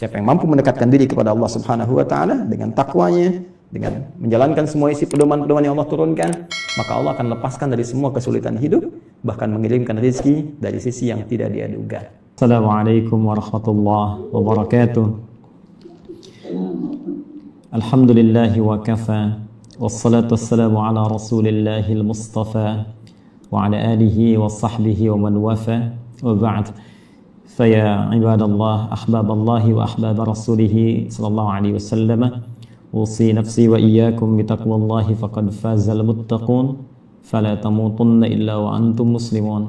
Siapa yang mampu mendekatkan diri kepada Allah Subhanahu wa taala dengan takwanya, dengan menjalankan semua isi pedoman-pedoman yang Allah turunkan, maka Allah akan lepaskan dari semua kesulitan hidup, bahkan mengirimkan rezeki dari sisi yang tidak dia duga. Assalamualaikum warahmatullahi wabarakatuh. Alhamdulillahi wa kafa, wassalatu wassalamu ala rasulillahil mustafa, wa ala alihi wa sahbihi wa man wafa, wa ba'd. Faya ibadallah, ahbaballahi wa ahbab rasulihi sallallahu alaihi wasallam, usi nafsi wa iyyakum bitaqwallahi faqad fazal muttaqun, fala tamutunna illa wa antum muslimun.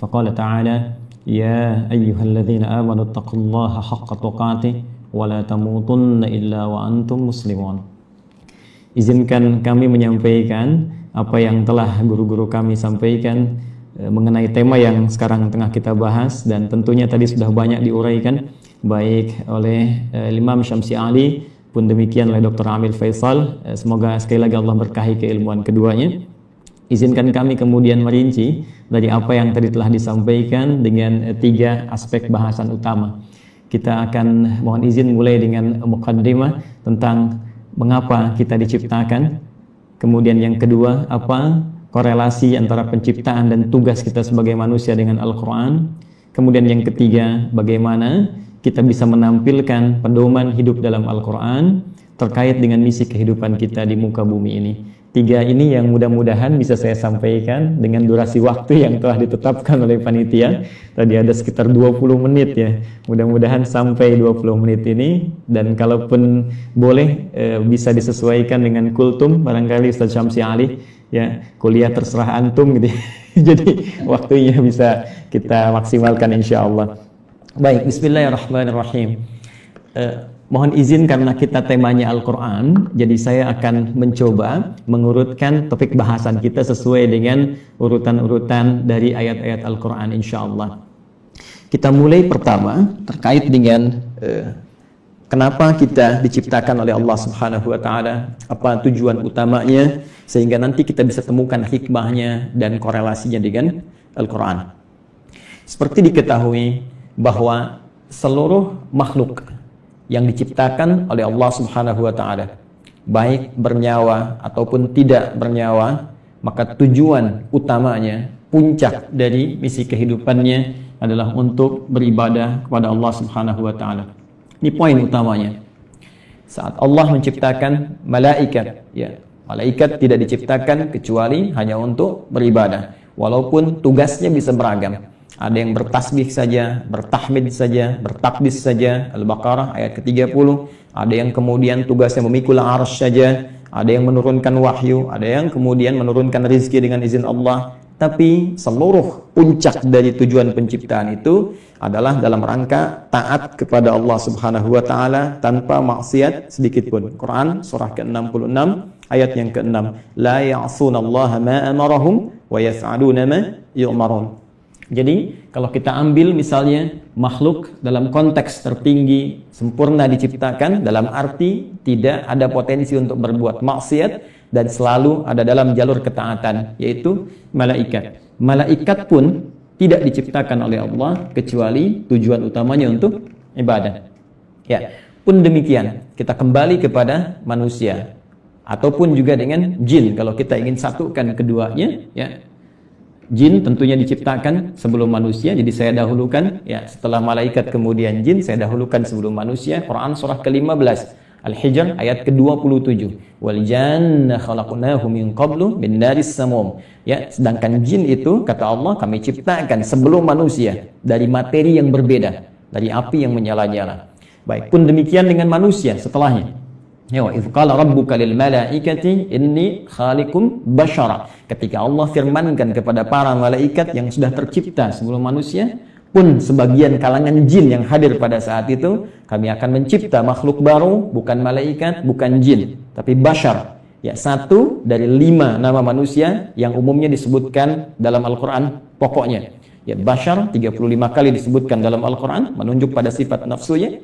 Faqala ta'ala, ya ayyuhalladzina amanu taqullaha haqqa tuqatih wa la tamutunna illa wa antum muslimun. Izinkan kami menyampaikan apa yang telah guru-guru kami sampaikan mengenai tema yang sekarang tengah kita bahas, dan tentunya tadi sudah banyak diuraikan baik oleh Imam Syamsi Ali pun demikian oleh Dr. Amil Faisal. Semoga sekali lagi Allah berkahi keilmuan keduanya. Izinkan kami kemudian merinci dari apa yang tadi telah disampaikan dengan 3 aspek bahasan utama. Kita akan mohon izin mulai dengan muqaddimah tentang mengapa kita diciptakan. Kemudian yang kedua, apa korelasi antara penciptaan dan tugas kita sebagai manusia dengan Al-Quran. Kemudian yang ketiga, bagaimana kita bisa menampilkan pedoman hidup dalam Al-Quran terkait dengan misi kehidupan kita di muka bumi ini. 3 ini yang mudah-mudahan bisa saya sampaikan dengan durasi waktu yang telah ditetapkan oleh panitia. Tadi ada sekitar 20 menit ya. Mudah-mudahan sampai 20 menit ini, dan kalaupun boleh bisa disesuaikan dengan kultum barangkali Ustaz Syamsi Ali ya, kuliah terserah antum gitu. Jadi waktunya bisa kita maksimalkan insyaallah. Baik, bismillahirrahmanirrahim. Mohon izin karena kita temanya Al-Quran, jadi saya akan mencoba mengurutkan topik bahasan kita sesuai dengan urutan-urutan dari ayat-ayat Al-Quran insyaallah. Kita mulai pertama terkait dengan kenapa kita diciptakan oleh Allah Subhanahu wa taala, apa tujuan utamanya, sehingga nanti kita bisa temukan hikmahnya dan korelasinya dengan Al-Quran. Seperti diketahui bahwa seluruh makhluk yang diciptakan oleh Allah Subhanahu wa taala, baik bernyawa ataupun tidak bernyawa, maka tujuan utamanya, puncak dari misi kehidupannya adalah untuk beribadah kepada Allah Subhanahu wa taala. Ini poin utamanya. Saat Allah menciptakan malaikat, ya, malaikat tidak diciptakan kecuali hanya untuk beribadah. Walaupun tugasnya bisa beragam. Ada yang bertasbih saja, bertahmid saja, bertakbis saja, Al-Baqarah ayat ke-30. Ada yang kemudian tugasnya memikul arsy saja, ada yang menurunkan wahyu, ada yang kemudian menurunkan rezeki dengan izin Allah. Tapi seluruh puncak dari tujuan penciptaan itu adalah dalam rangka taat kepada Allah Subhanahu wa taala tanpa maksiat sedikit pun. Quran surah ke-66 ayat yang ke-6. La ya'sunallaha ma amarahum wa yaf'aluna ma yu'marun. Jadi kalau kita ambil misalnya makhluk dalam konteks tertinggi, sempurna diciptakan dalam arti tidak ada potensi untuk berbuat maksiat dan selalu ada dalam jalur ketaatan, yaitu malaikat. Malaikat pun tidak diciptakan oleh Allah kecuali tujuan utamanya untuk ibadah. Ya, pun demikian kita kembali kepada manusia ataupun juga dengan jin. Kalau kita ingin satukan keduanya, ya, jin tentunya diciptakan sebelum manusia, jadi saya dahulukan ya, setelah malaikat kemudian jin, saya dahulukan sebelum manusia. Quran surah ke-15 Al-Hijr ayat ke-27. Wal janna khalaqnahu min qablu min naris samum. Ya, sedangkan jin itu kata Allah kami ciptakan sebelum manusia dari materi yang berbeda, dari api yang menyala-nyala. Baik, pun demikian dengan manusia setelahnya. Ya, wa idz qala rabbuka lil malaikati inni khaliqum basyara. Ketika Allah firmankan kepada para malaikat yang sudah tercipta sebelum manusia, pun sebagian kalangan jin yang hadir pada saat itu, kami akan mencipta makhluk baru, bukan malaikat, bukan jin, tapi basyar. Ya, 1 dari 5 nama manusia yang umumnya disebutkan dalam Al-Quran pokoknya. Ya, basyar 35 kali disebutkan dalam Al-Quran, menunjuk pada sifat nafsunya.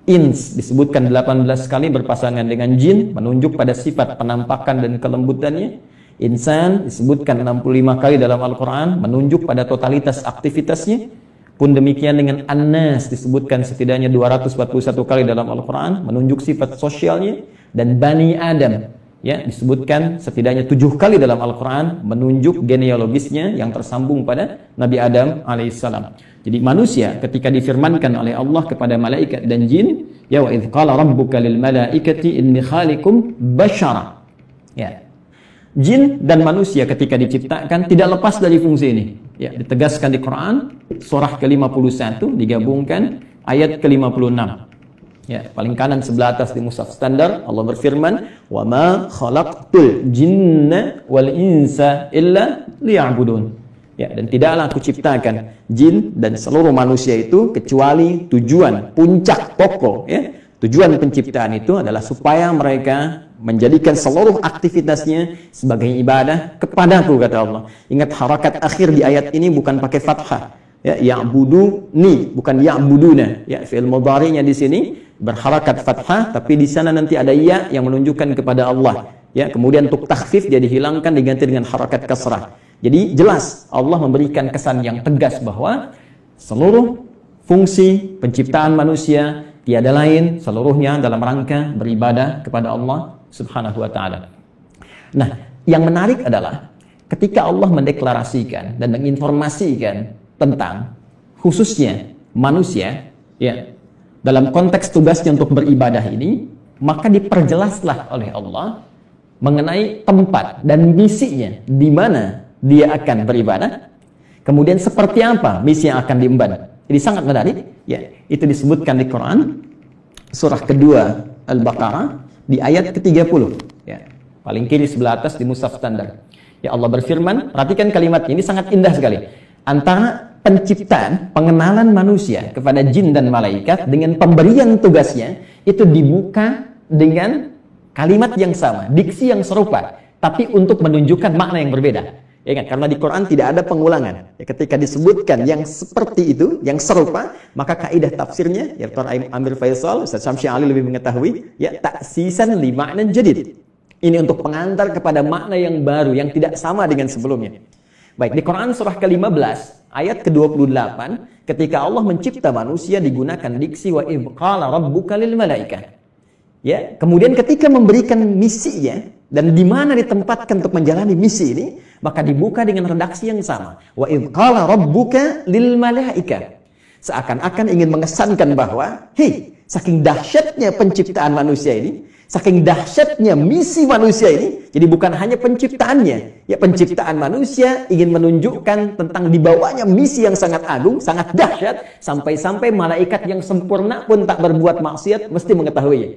Ins disebutkan 18 kali berpasangan dengan jin, menunjuk pada sifat penampakan dan kelembutannya. Insan disebutkan 65 kali dalam Al-Quran, menunjuk pada totalitas aktivitasnya. Pun demikian dengan An-Nas disebutkan setidaknya 241 kali dalam Al-Quran, menunjuk sifat sosialnya. Dan Bani Adam ya disebutkan setidaknya 7 kali dalam Al-Quran, menunjuk genealogisnya yang tersambung pada Nabi Adam alaihissalam. Jadi manusia ketika difirmankan oleh Allah kepada malaikat dan jin, ya wa idz qala rabbuka lil malaikati inni khaliqum bashara. Ya. Jin dan manusia ketika diciptakan tidak lepas dari fungsi ini. Ya, ditegaskan di Quran surah ke-51 digabungkan ayat ke-56. Ya, paling kanan sebelah atas di mushaf standar Allah berfirman, "Wa ma khalaqtul jinna wal insa illa liya'budun." Ya, dan tidaklah aku ciptakan jin dan seluruh manusia itu kecuali tujuan puncak pokok ya. Tujuan penciptaan itu adalah supaya mereka menjadikan seluruh aktivitasnya sebagai ibadah kepadaku, kata Allah. Ingat harakat akhir di ayat ini bukan pakai fathah. Ya, ya'buduni, bukan ya'buduna. Ya, fi'il mudhari'nya di sini berharakat fathah, tapi di sana nanti ada ya yang menunjukkan kepada Allah. Ya, kemudian untuk takhfif dia dihilangkan diganti dengan harakat kasrah. Jadi jelas Allah memberikan kesan yang tegas bahwa seluruh fungsi penciptaan manusia tiada lain seluruhnya dalam rangka beribadah kepada Allah Subhanahu wa ta'ala. Nah, yang menarik adalah ketika Allah mendeklarasikan dan menginformasikan tentang khususnya manusia ya dalam konteks tugasnya untuk beribadah ini, maka diperjelaslah oleh Allah mengenai tempat dan misinya di mana dia akan beribadah, kemudian seperti apa misi yang akan diemban. Jadi sangat menarik ya, itu disebutkan di Quran surah kedua Al-Baqarah di ayat ke-30 ya. Paling kiri sebelah atas di mushaf standar. Ya, Allah berfirman, perhatikan kalimat ini sangat indah sekali. Antara penciptaan, pengenalan manusia kepada jin dan malaikat dengan pemberian tugasnya itu dibuka dengan kalimat yang sama, diksi yang serupa, tapi untuk menunjukkan makna yang berbeda. Ya, ingat, karena di Quran tidak ada pengulangan. Ya, ketika disebutkan yang seperti itu, yang serupa, maka kaidah tafsirnya, ya Dr. Amir Faisal, Ustaz Syamsi Ali lebih mengetahui, ya ta'sisan li ma'nan jadid. Ini untuk pengantar kepada makna yang baru, yang tidak sama dengan sebelumnya. Baik, di Quran surah ke-15, ayat ke-28, ketika Allah mencipta manusia digunakan diksi wa idz qala rabbuka lil malaikah. Ya, kemudian ketika memberikan misinya dan di mana ditempatkan untuk menjalani misi ini, maka dibuka dengan redaksi yang sama. Wa idz qala rabbuka lil malaikah. Seakan-akan ingin mengesankan bahwa, hei, saking dahsyatnya penciptaan manusia ini, saking dahsyatnya misi manusia ini, jadi bukan hanya penciptaannya, ya penciptaan manusia ingin menunjukkan tentang dibawanya misi yang sangat agung, sangat dahsyat, sampai-sampai malaikat yang sempurna pun tak berbuat maksiat mesti mengetahuinya.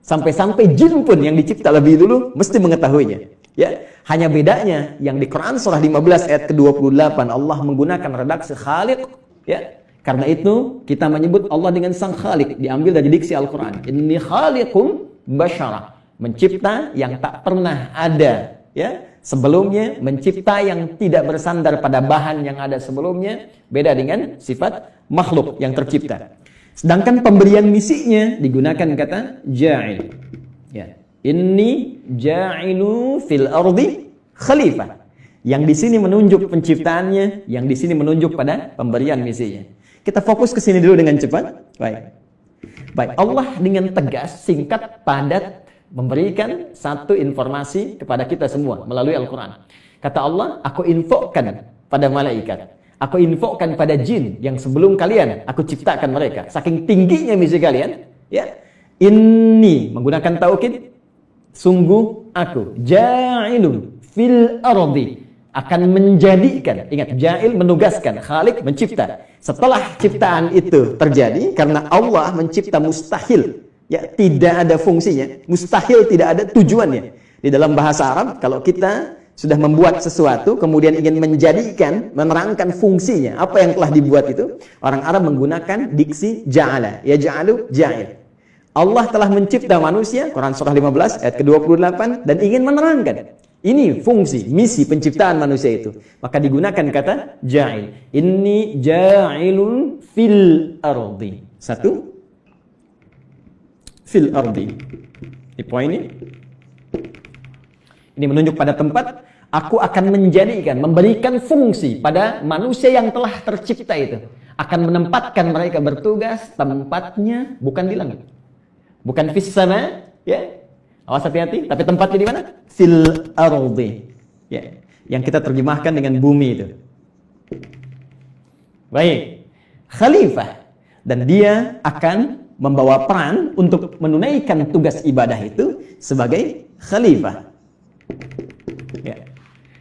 Sampai-sampai jin pun yang dicipta lebih dulu mesti mengetahuinya. Ya, hanya bedanya yang di Quran surah 15 ayat ke-28 Allah menggunakan redaksi Khaliq, ya. Karena itu kita menyebut Allah dengan Sang Khaliq, diambil dari diksi Al-Qur'an. Inni khaliqum basyara, mencipta yang tak pernah ada, ya. Sebelumnya, mencipta yang tidak bersandar pada bahan yang ada sebelumnya, beda dengan sifat makhluk yang tercipta. Sedangkan pemberian misinya digunakan kata ja'il. Ya. Inni ja'ilu fil ardi khalifah. Yang di sini menunjuk penciptaannya, yang di sini menunjuk pada pemberian misinya. Kita fokus ke sini dulu dengan cepat. Baik. Baik, Allah dengan tegas, singkat, padat memberikan satu informasi kepada kita semua melalui Al-Qur'an. Kata Allah, aku infokan pada malaikat. Aku infokan pada jin yang sebelum kalian aku ciptakan mereka. Saking tingginya misi kalian, ya. Inni menggunakan taukid, sungguh aku ja'ilun fil ardi, akan menjadikan. Ingat, ja'il menugaskan, khaliq mencipta. Setelah ciptaan itu terjadi, karena Allah mencipta mustahil, ya tidak ada fungsinya, mustahil tidak ada tujuannya. Di dalam bahasa Arab, kalau kita sudah membuat sesuatu, kemudian ingin menjadikan, menerangkan fungsinya, apa yang telah dibuat itu, orang Arab menggunakan diksi ja'ala, yaj'alu ja'il. Allah telah mencipta manusia, Quran surah 15 ayat ke-28, dan ingin menerangkan ini fungsi, misi penciptaan manusia itu. Maka digunakan kata ja'il. Inni ja'ilun fil ardi. Satu, fil ardi. Di poin ini menunjuk pada tempat. Aku akan menjadikan, memberikan fungsi pada manusia yang telah tercipta itu. akan menempatkan mereka bertugas tempatnya bukan di langit. Bukan fis sama, ya. Awas hati-hati, tapi tempatnya di mana? Fil ardi. Ya, yang kita terjemahkan dengan bumi itu. Baik. Khalifah, dan dia akan membawa peran untuk menunaikan tugas ibadah itu sebagai khalifah. Ya.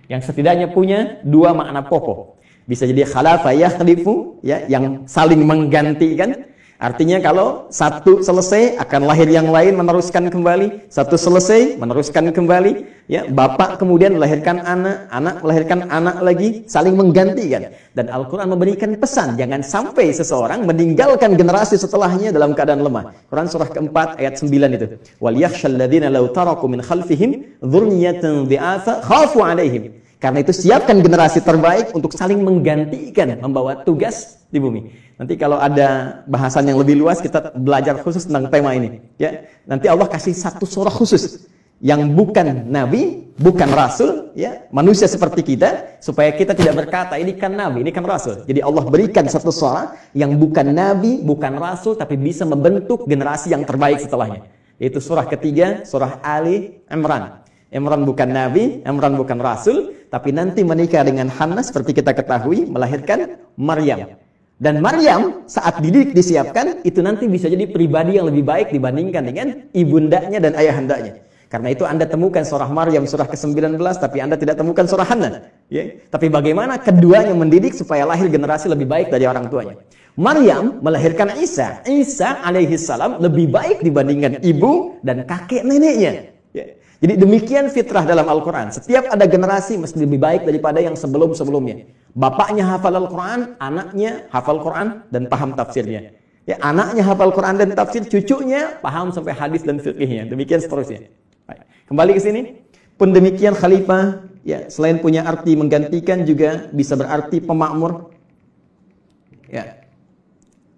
Yang setidaknya punya dua makna pokok. Bisa jadi khalafah yakhlifu, ya, yang saling menggantikan. Artinya kalau satu selesai akan lahir yang lain meneruskan kembali, satu selesai meneruskan kembali, ya, bapak kemudian melahirkan anak, anak melahirkan anak lagi, saling menggantikan. Dan Al-Qur'an memberikan pesan jangan sampai seseorang meninggalkan generasi setelahnya dalam keadaan lemah. Quran surah keempat ayat 9 itu. Wal yakhshal ladzina law taraku min khalfihim dzurriyyatan dhi'afa khafu 'alaihim. Karena itu siapkan generasi terbaik untuk saling menggantikan membawa tugas di bumi. Nanti kalau ada bahasan yang lebih luas kita belajar khusus tentang tema ini, ya. Nanti Allah kasih satu surah khusus yang bukan nabi, bukan rasul, ya, manusia seperti kita, supaya kita tidak berkata ini kan nabi, ini kan rasul. Jadi Allah berikan satu surah yang bukan nabi, bukan rasul, tapi bisa membentuk generasi yang terbaik setelahnya. Yaitu surah ketiga, surah Ali Imran. Imran bukan nabi, Imran bukan rasul, tapi nanti menikah dengan Hannah seperti kita ketahui, melahirkan Maryam. Dan Maryam saat dididik disiapkan, itu nanti bisa jadi pribadi yang lebih baik dibandingkan dengan ibundanya dan ayahandanya. Karena itu Anda temukan surah Maryam surah ke-19, tapi Anda tidak temukan surah Hannah. Ya? Tapi bagaimana keduanya mendidik supaya lahir generasi lebih baik dari orang tuanya. Maryam melahirkan Isa. Isa alaihi salam lebih baik dibandingkan ibu dan kakek neneknya. Ya. Jadi demikian fitrah dalam Al-Quran. Setiap ada generasi mesti lebih baik daripada yang sebelum-sebelumnya. Bapaknya hafal Al-Quran, anaknya hafal Quran dan paham tafsirnya. Ya, anaknya hafal Quran dan tafsir, cucunya paham sampai hadis dan fiqhnya. Demikian seterusnya. Baik. Kembali ke sini. Pun demikian khalifah, ya, selain punya arti menggantikan juga bisa berarti pemakmur. Ya.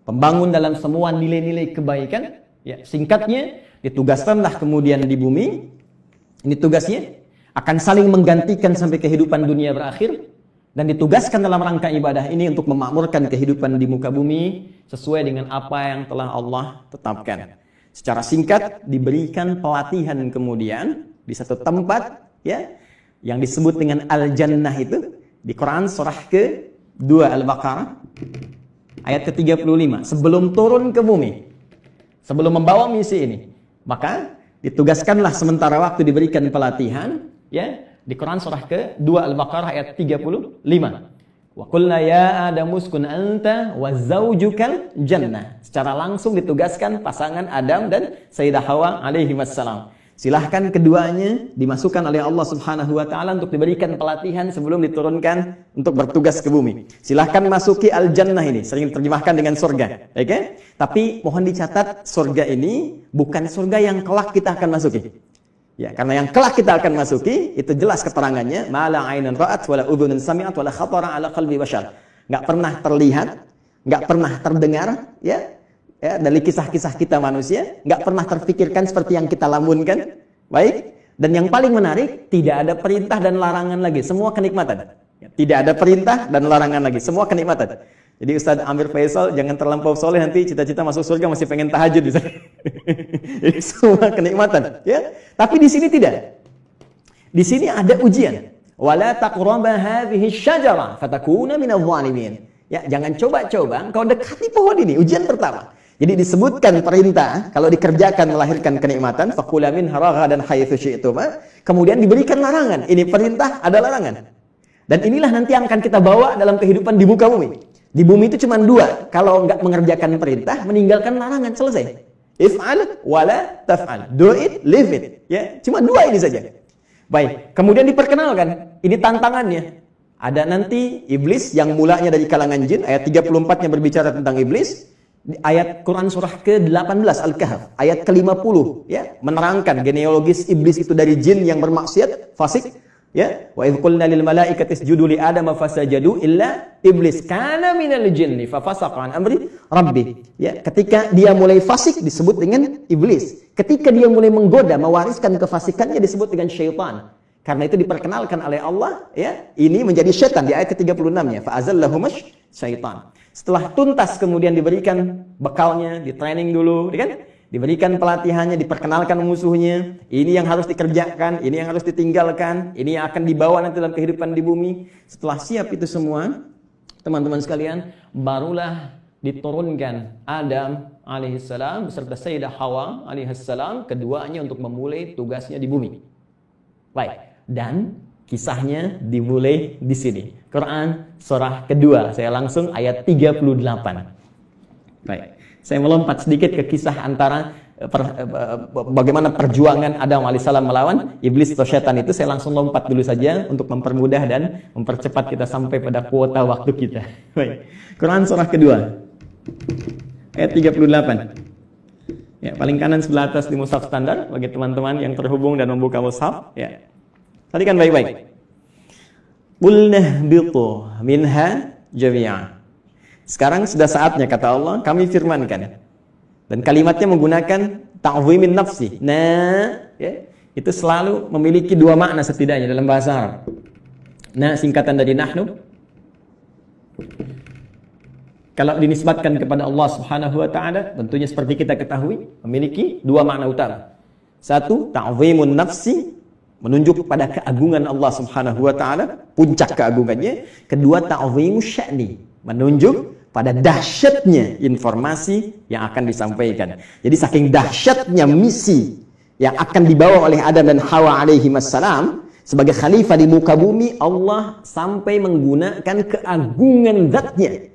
Pembangun dalam semua nilai-nilai kebaikan. Ya, singkatnya ditugaskanlah kemudian di bumi. Ini tugasnya akan saling menggantikan sampai kehidupan dunia berakhir, dan ditugaskan dalam rangka ibadah ini untuk memakmurkan kehidupan di muka bumi sesuai dengan apa yang telah Allah tetapkan. Secara singkat diberikan pelatihan kemudian di satu tempat, ya, yang disebut dengan Al-Jannah itu di Quran surah ke-2 Al-Baqarah ayat ke-35. Sebelum turun ke bumi, sebelum membawa misi ini, maka ditugaskanlah sementara waktu diberikan pelatihan, ya, di Quran surah ke-2 Al-Baqarah ayat 35. Wa qulna ya Adamu uskun anta wa zaujukal jannah. Secara langsung ditugaskan pasangan Adam dan Sayyidah Hawa alaihi wassalam. Silahkan keduanya dimasukkan oleh Allah Subhanahu wa taala untuk diberikan pelatihan sebelum diturunkan untuk bertugas ke bumi. Silahkan masuki al-jannah ini, sering terjemahkan dengan surga, oke? Okay? Tapi mohon dicatat, surga ini bukan surga yang kelak kita akan masuki. Ya, karena yang kelak kita akan masuki itu jelas keterangannya, ma la 'ainun ra'at wa la udhunun sami'at wa la khatara 'ala qalbi bashar. Enggak pernah terlihat, enggak pernah terdengar, ya. Ya, dari kisah-kisah kita manusia, nggak pernah terfikirkan seperti yang kita lamunkan. Baik, dan yang paling menarik, tidak ada perintah dan larangan lagi, semua kenikmatan. Tidak ada perintah dan larangan lagi, semua kenikmatan. Jadi Ustaz Amir Faisal jangan terlampau soleh, nanti cita-cita masuk surga masih pengen tahajud. Jadi semua kenikmatan, ya. Tapi di sini tidak. Di sini ada ujian. Wala taqraba hadhihi syajara fatakuna minadh dhalimin. Ya, jangan coba-coba engkau dekati pohon ini, ujian pertama. Jadi disebutkan perintah kalau dikerjakan melahirkan kenikmatan, faqula minha ragadan haitsu syi'tuma. Kemudian diberikan larangan. Ini perintah, ada larangan. Dan inilah nanti yang akan kita bawa dalam kehidupan di muka bumi. Di bumi itu cuma dua. Kalau enggak mengerjakan perintah, meninggalkan larangan, selesai. If'al wala taf'al. Do it, leave it. Ya, cuma dua ini saja. Baik, kemudian diperkenalkan. Ini tantangannya. Ada nanti iblis yang mulanya dari kalangan jin, ayat 34-nya berbicara tentang iblis. Ayat Quran surah ke-18 Al-Kahf, ayat ke-50, ya, menerangkan genealogis iblis itu dari jin yang bermaksiat, fasik, ya. Wa idz qulna lil malaikati isjudu li adama fasajadu illa iblis kana minal jinni fa fasaqa an amri rabbi. Ya, ketika dia mulai fasik disebut dengan iblis. Ketika dia mulai menggoda, mewariskan kefasikannya disebut dengan syaitan. Karena itu diperkenalkan oleh Allah, ya, ini menjadi syaitan di ayat ke-36-nya, fa azallahumash syaitan. Setelah tuntas kemudian diberikan bekalnya, di training dulu, kan? Diberikan pelatihannya, diperkenalkan musuhnya. Ini yang harus dikerjakan, ini yang harus ditinggalkan, ini yang akan dibawa nanti dalam kehidupan di bumi. Setelah siap itu semua, teman-teman sekalian, barulah diturunkan Adam alaihissalam beserta Sayyidah Hawa alaihissalam, keduanya untuk memulai tugasnya di bumi. Baik, dan kisahnya dimulai di sini. Quran surah kedua. Saya langsung ayat 38. Baik. Saya melompat sedikit ke kisah antara bagaimana perjuangan Adam alaihissalam melawan iblis atau syaitan itu. Saya langsung lompat dulu saja untuk mempermudah dan mempercepat kita sampai pada kuota waktu kita. Baik. Quran surah kedua. Ayat 38. Ya, paling kanan sebelah atas di mushaf standar bagi teman-teman yang terhubung dan membuka mushaf, ya. Perhatikan baik-baik. Qul nahbitu minha jami'a. Sekarang sudah saatnya, kata Allah, kami firmankan. Dan kalimatnya menggunakan ta'zimin nafsi. Nah, ya, itu selalu memiliki dua makna setidaknya dalam bahasa Arab. Nah, singkatan dari nahnu. Kalau dinisbatkan kepada Allah Subhanahu wa taala, tentunya seperti kita ketahui, memiliki dua makna utama. Satu, ta'zimun nafsi, menunjuk pada keagungan Allah Subhanahu wa taala, puncak keagungannya. Kedua, ta'zimus sya'ni, menunjuk pada dahsyatnya informasi yang akan disampaikan. Jadi saking dahsyatnya misi yang akan dibawa oleh Adam dan Hawa alaihi wassalam sebagai khalifah di muka bumi, Allah sampai menggunakan keagungan zatnya.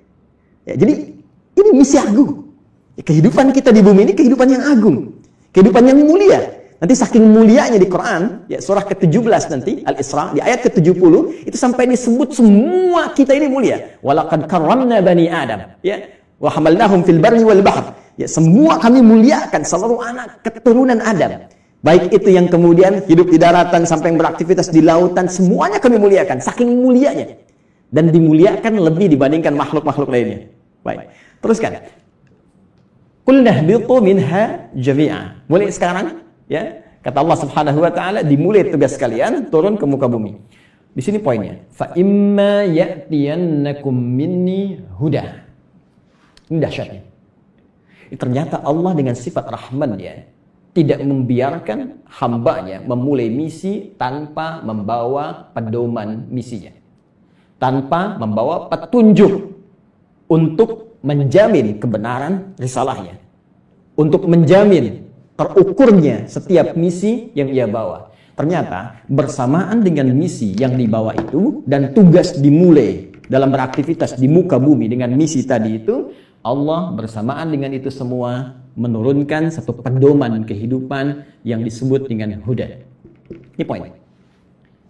Ya, jadi ini misi agung. Kehidupan kita di bumi ini kehidupan yang agung, kehidupan yang mulia. Nanti saking mulianya di Quran, ya, surah ke-17 nanti, Al-Isra, di ayat ke-70, itu sampai disebut semua kita ini mulia. Walaqad karramna bani Adam, ya, wa hamalnahum fil barri wal bahr. Ya, semua kami muliakan seluruh anak keturunan Adam. Baik itu yang kemudian hidup di daratan sampai yang beraktivitas di lautan, semuanya kami muliakan, saking mulianya. Dan dimuliakan lebih dibandingkan makhluk-makhluk lainnya. Baik, teruskan. Qul nahbitu minha jami'a. Mulai sekarang, ya, kata Allah Subhanahu wa taala, dimulai tugas kalian turun ke muka bumi. Di sini poinnya. Fa imma ya'tiyannakum minni huda. Ini dahsyatnya. Ternyata Allah dengan sifat Rahman, ya, tidak membiarkan hambanya memulai misi tanpa membawa pedoman misinya, tanpa membawa petunjuk untuk menjamin kebenaran risalahnya, untuk menjamin terukurnya setiap misi yang ia bawa. Ternyata bersamaan dengan misi yang dibawa itu dan tugas dimulai dalam beraktivitas di muka bumi dengan misi tadi itu, Allah bersamaan dengan itu semua menurunkan satu pedoman kehidupan yang disebut dengan huda. Ini poin.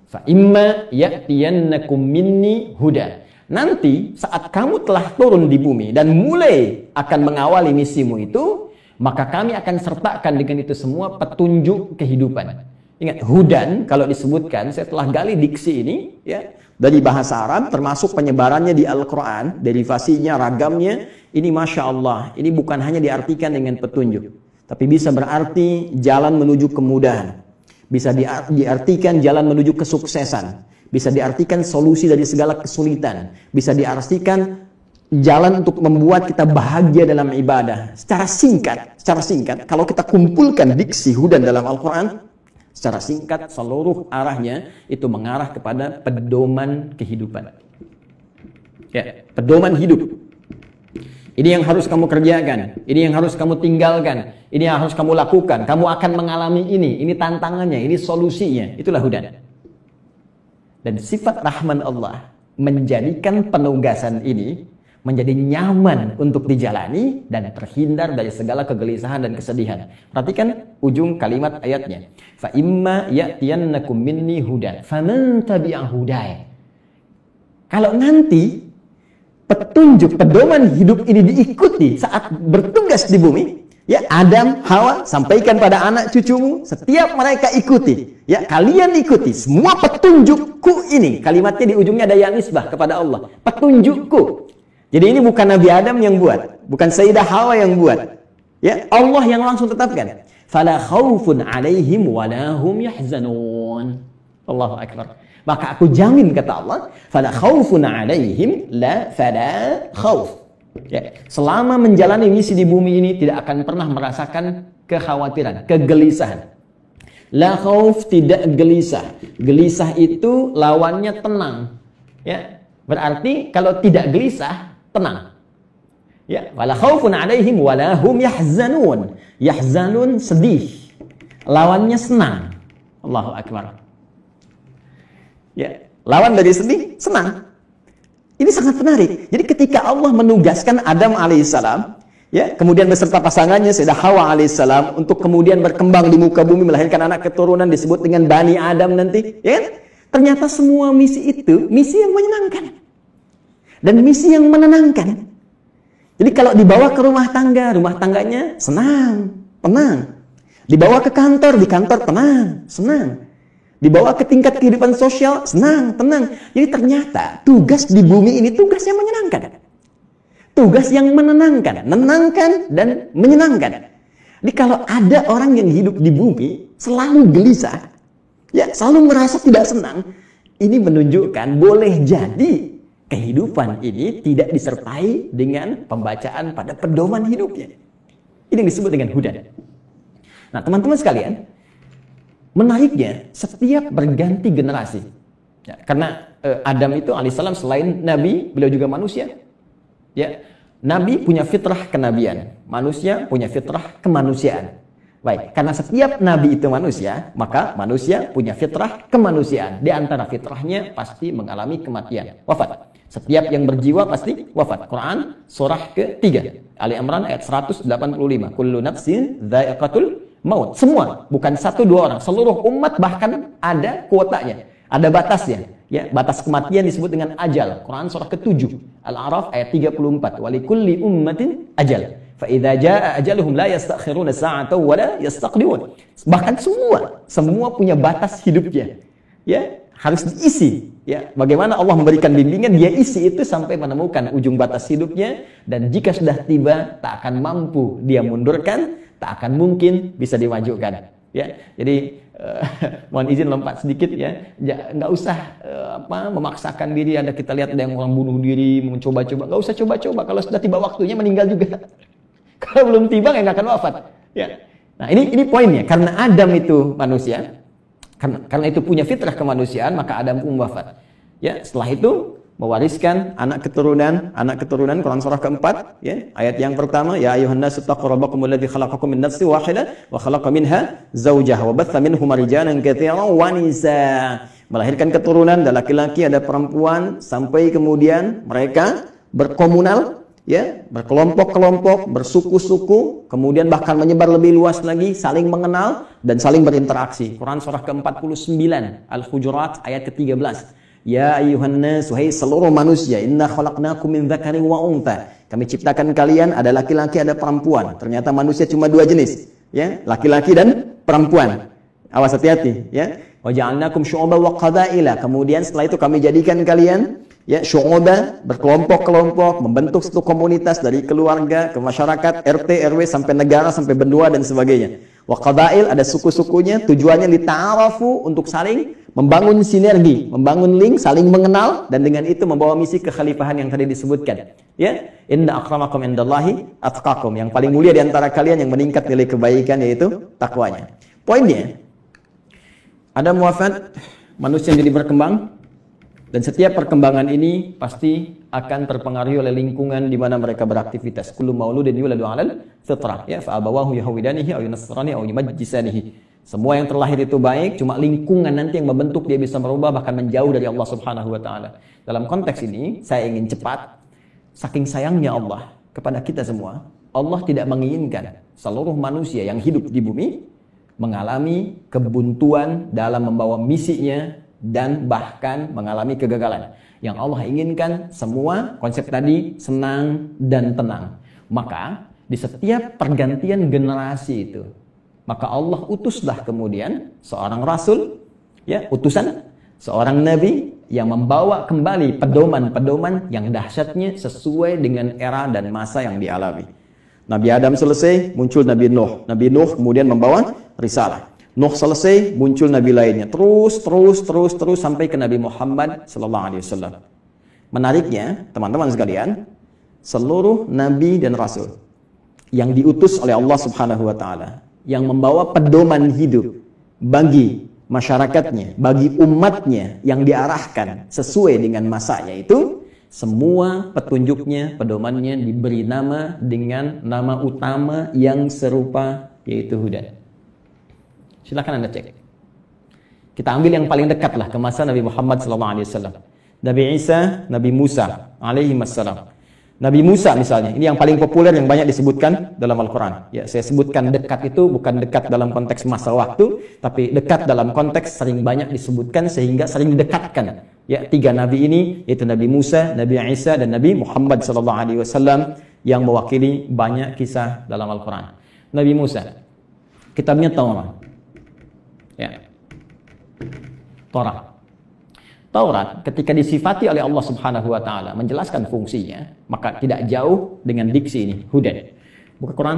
Fa imma ya'tiyannakum minni huda. Nanti saat kamu telah turun di bumi dan mulai akan mengawali misimu itu, maka kami akan sertakan dengan itu semua petunjuk kehidupan. Ingat, hudan kalau disebutkan, saya telah gali diksi ini, ya, dari bahasa Arab, termasuk penyebarannya di Al-Quran, derivasinya, ragamnya, ini Masya Allah, ini bukan hanya diartikan dengan petunjuk, tapi bisa berarti jalan menuju kemudahan, bisa diartikan jalan menuju kesuksesan, bisa diartikan solusi dari segala kesulitan, bisa diartikan jalan untuk membuat kita bahagia dalam ibadah. Secara singkat, kalau kita kumpulkan diksi hudan dalam Al-Quran, secara singkat seluruh arahnya itu mengarah kepada pedoman kehidupan. Ya, pedoman hidup. Ini yang harus kamu kerjakan, ini yang harus kamu tinggalkan, ini yang harus kamu lakukan. Kamu akan mengalami ini tantangannya, ini solusinya. Itulah hudan. Dan sifat Rahman Allah menjadikan penugasan ini menjadi nyaman untuk dijalani dan terhindar dari segala kegelisahan dan kesedihan. Perhatikan ujung kalimat ayatnya. Fa imma ya'tiyannakum minni hudan faman tabi'a hudaya. Kalau nanti petunjuk, pedoman hidup ini diikuti saat bertugas di bumi, ya, Adam, Hawa, sampaikan pada anak cucumu, setiap mereka ikuti, ya, kalian ikuti semua petunjukku ini. Kalimatnya di ujungnya ada yang nisbah kepada Allah, petunjukku. Jadi ini bukan Nabi Adam yang buat, bukan Sayyidah Hawa yang buat, ya, Allah yang langsung tetapkan. Fala khaufun 'alaihim wa la hum yahzanun. Allahu akbar. Maka aku jamin, kata Allah, fala khaufun 'alaihim la fala khauf. Ya, selama menjalani misi di bumi ini tidak akan pernah merasakan kekhawatiran, kegelisahan. La khauf, tidak gelisah. Gelisah itu lawannya tenang. Ya, berarti kalau tidak gelisah, tenang. Ya, wala khaufun 'alaihim wala hum yahzanun. Yahzanun sedih. Lawannya senang. Allahu akbar. Ya, lawan dari sedih, senang. Ini sangat menarik. Jadi ketika Allah menugaskan Adam alaihissalam, ya, kemudian beserta pasangannya Sayyidah Hawa alaihissalam untuk kemudian berkembang di muka bumi melahirkan anak keturunan disebut dengan Bani Adam nanti, ya kan? Ternyata semua misi itu misi yang menyenangkan dan misi yang menenangkan. Jadi kalau dibawa ke rumah tangganya senang, tenang. Dibawa ke kantor, di kantor tenang, senang. Dibawa ke tingkat kehidupan sosial, senang, tenang. Jadi ternyata tugas di bumi ini tugas yang menyenangkan. Tugas yang menenangkan, menenangkan dan menyenangkan. Jadi kalau ada orang yang hidup di bumi selalu gelisah, ya selalu merasa tidak senang, ini menunjukkan boleh jadi kehidupan ini tidak disertai dengan pembacaan pada pedoman hidupnya. Ini yang disebut dengan hudan. Nah, teman-teman sekalian, menariknya setiap berganti generasi, ya, karena Adam itu alaihissalam selain nabi, beliau juga manusia. Ya, nabi punya fitrah kenabian, manusia punya fitrah kemanusiaan. Baik, karena setiap nabi itu manusia, maka manusia punya fitrah kemanusiaan. Di antara fitrahnya pasti mengalami kematian, wafat. Setiap yang berjiwa pasti wafat. Quran surah ke-3 Ali Imran ayat 185. Kullu nafsin dha'iqatul maut. Semua, bukan 1-2 orang, seluruh umat bahkan ada kuotanya, ada batasnya. Ya, batas kematian disebut dengan ajal. Quran surah ke-7 Al-A'raf ayat 34. Walikulli ummatin ajal. Fa idza jaa ajaluhum la yastakhiruna sa'atan wa la yastaqdimun. Bahkan semua punya batas hidupnya. Ya, harus diisi. Ya, bagaimana Allah memberikan bimbingan, dia isi itu sampai menemukan ujung batas hidupnya, dan jika sudah tiba tak akan mampu dia mundurkan, tak akan mungkin bisa dimajukan. Ya, jadi mohon izin lompat sedikit ya, nggak usah memaksakan diri. Ada kita lihat ada yang orang bunuh diri, mencoba-coba, nggak usah coba-coba. Kalau sudah tiba waktunya meninggal juga. Kalau belum tiba nggak akan wafat. Ya, nah ini poinnya. Karena Adam itu manusia. Karena itu punya fitrah kemanusiaan, maka Adam pun wafat. Ya, setelah itu mewariskan anak keturunan Quran surah ke-4 ya, ayat yang pertama, ya ayuhan nasu taqu rabbakum alladzi khalaqakum min nafsin wahidah wa khalaqa minha zawjaha wa batha minhuma rijalan katsiran wa nisaa. Melahirkan keturunan, ada laki-laki, ada perempuan, sampai kemudian mereka berkomunal, ya, berkelompok-kelompok, bersuku-suku, kemudian bahkan menyebar lebih luas lagi, saling mengenal dan saling berinteraksi. Quran surah ke-49 Al-Hujurat ayat ke-13. Ya ayyuhan nas, wahai seluruh manusia, inna khalaqnakum min dzakarin wa untha. Kami ciptakan kalian ada laki-laki, ada perempuan. Ternyata manusia cuma 2 jenis, ya, laki-laki dan perempuan. Awas, hati-hati, ya. Wa ja'alnakum syu'uban wa qabaila. Kemudian setelah itu kami jadikan kalian, ya, syu'uban, berkelompok-kelompok, membentuk satu komunitas dari keluarga ke masyarakat, RT, RW sampai negara, sampai benua dan sebagainya. Wa qabail, ada suku-sukunya, tujuannya lita'arafu, untuk saling membangun sinergi, membangun link, saling mengenal, dan dengan itu membawa misi kekhalifahan yang tadi disebutkan. Ya, inna akramakum indallahi atqakum. Yang paling mulia di antara kalian yang meningkat nilai kebaikan yaitu takwanya. Poinnya, ada wafat, manusia jadi berkembang, dan setiap perkembangan ini pasti akan terpengaruhi oleh lingkungan di mana mereka beraktivitas. Kullu mauludin yuladu 'alal fitrah, ya, fa abawahu yahwidanihi aw yunassiranihi aw yumajjisanihi. Semua yang terlahir itu baik, cuma lingkungan nanti yang membentuk dia bisa merubah, bahkan menjauh dari Allah Subhanahu wa taala. Dalam konteks ini, saya ingin cepat, saking sayangnya Allah kepada kita semua, Allah tidak menginginkan seluruh manusia yang hidup di bumi mengalami kebuntuan dalam membawa misinya dan bahkan mengalami kegagalan. Yang Allah inginkan semua konsep tadi senang dan tenang. Maka di setiap pergantian generasi itu, maka Allah utuslah kemudian seorang rasul, ya, utusan, seorang nabi yang membawa kembali pedoman-pedoman yang dahsyatnya sesuai dengan era dan masa yang dialami. Nabi Adam selesai, muncul Nabi Nuh. Nabi Nuh kemudian membawa risalah. Nuh selesai, muncul nabi lainnya. Terus sampai ke Nabi Muhammad sallallahu alaihi wasallam. Menariknya, teman-teman sekalian, seluruh nabi dan rasul yang diutus oleh Allah Subhanahu wa taala, yang membawa pedoman hidup bagi masyarakatnya, bagi umatnya yang diarahkan sesuai dengan masanya itu, semua petunjuknya, pedomannya diberi nama dengan nama utama yang serupa, yaitu hudan. Silakan Anda cek. Kita ambil yang paling dekat lah ke masa Nabi Muhammad SAW. Nabi Isa, Nabi Musa alaihi wassalam. Nabi Musa misalnya, ini yang paling populer yang banyak disebutkan dalam Al-Quran. Ya, saya sebutkan dekat itu bukan dekat dalam konteks masa waktu, tapi dekat dalam konteks sering banyak disebutkan sehingga sering didekatkan. Ya, 3 nabi ini yaitu Nabi Musa, Nabi Isa dan Nabi Muhammad SAW yang mewakili banyak kisah dalam Al-Quran. Nabi Musa, kitabnya Taurat. Ya. Taurat ketika disifati oleh Allah Subhanahu wa taala menjelaskan fungsinya, maka tidak jauh dengan diksi ini, hudan. Buka Quran,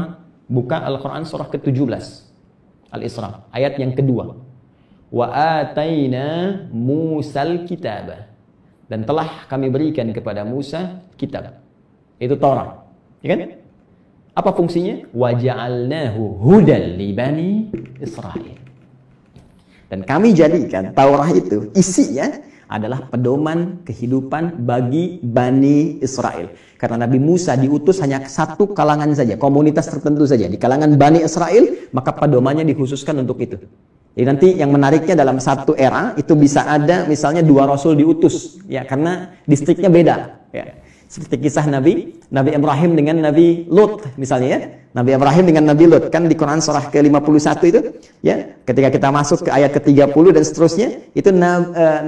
buka Al-Quran surah ke-17 Al-Isra, ayat yang kedua. Wa ataina Musal kitab. Dan telah kami berikan kepada Musa kitab. Itu Taurat. Ya kan? Apa fungsinya? Wa ja'alnahu hudan li bani Israil. Dan kami jadikan Taurat itu isinya adalah pedoman kehidupan bagi Bani Israel. Karena Nabi Musa diutus hanya satu kalangan saja, komunitas tertentu saja. Di kalangan Bani Israel, maka pedomannya dikhususkan untuk itu. Jadi nanti yang menariknya dalam satu era, itu bisa ada misalnya 2 rasul diutus. Ya, karena distriknya beda. Ya. Seperti kisah Nabi Ibrahim dengan Nabi Lut misalnya ya. Nabi Ibrahim dengan Nabi Lut kan di Quran surah ke-51 itu ya. Ketika kita masuk ke ayat ke-30 dan seterusnya, itu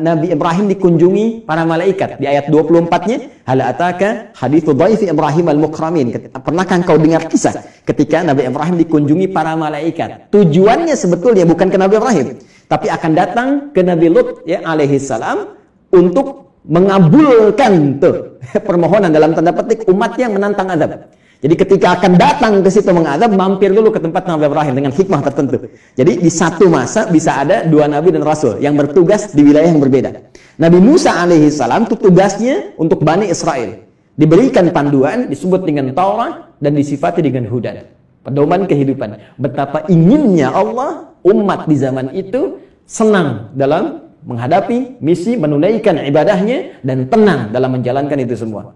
Nabi Ibrahim dikunjungi para malaikat. Di ayat 24-nya, hal ataka haditsu dhaifi Ibrahim al-mukramin. Pernahkah engkau dengar kisah ketika Nabi Ibrahim dikunjungi para malaikat? Tujuannya sebetulnya bukan ke Nabi Ibrahim, tapi akan datang ke Nabi Lut ya alaihi salam untuk mengabulkan tuh permohonan dalam tanda petik umat yang menantang azab. Jadi ketika akan datang ke situ mengadab, mampir dulu ke tempat Nabi Ibrahim dengan hikmah tertentu. Jadi di satu masa bisa ada 2 nabi dan rasul yang bertugas di wilayah yang berbeda. Nabi Musa alaihi salam itu tugasnya untuk Bani Israel. Diberikan panduan disebut dengan Taurat dan disifati dengan hudan. Pedoman kehidupan. Betapa inginnya Allah umat di zaman itu senang dalam menghadapi misi, menunaikan ibadahnya, dan tenang dalam menjalankan itu semua.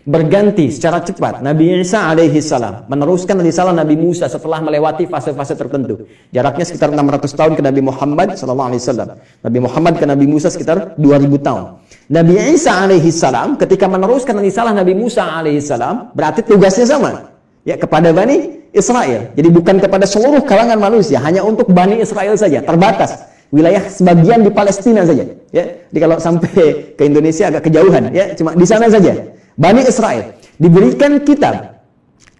Berganti secara cepat Nabi Isa alaihi salam meneruskan risalah Nabi Musa setelah melewati fase-fase tertentu. Jaraknya sekitar 600 tahun ke Nabi Muhammad sallallahu alaihi wasallam. Nabi Muhammad ke Nabi Musa sekitar 2000 tahun. Nabi Isa alaihi salam ketika meneruskan risalah Nabi Musa alaihi salam, berarti tugasnya sama. Ya, kepada Bani Israel. Jadi bukan kepada seluruh kalangan manusia, hanya untuk Bani Israel saja, terbatas. Wilayah sebagian di Palestina saja, ya. Jadi kalau sampai ke Indonesia agak kejauhan, ya, cuma di sana saja. Bani Israel diberikan kitab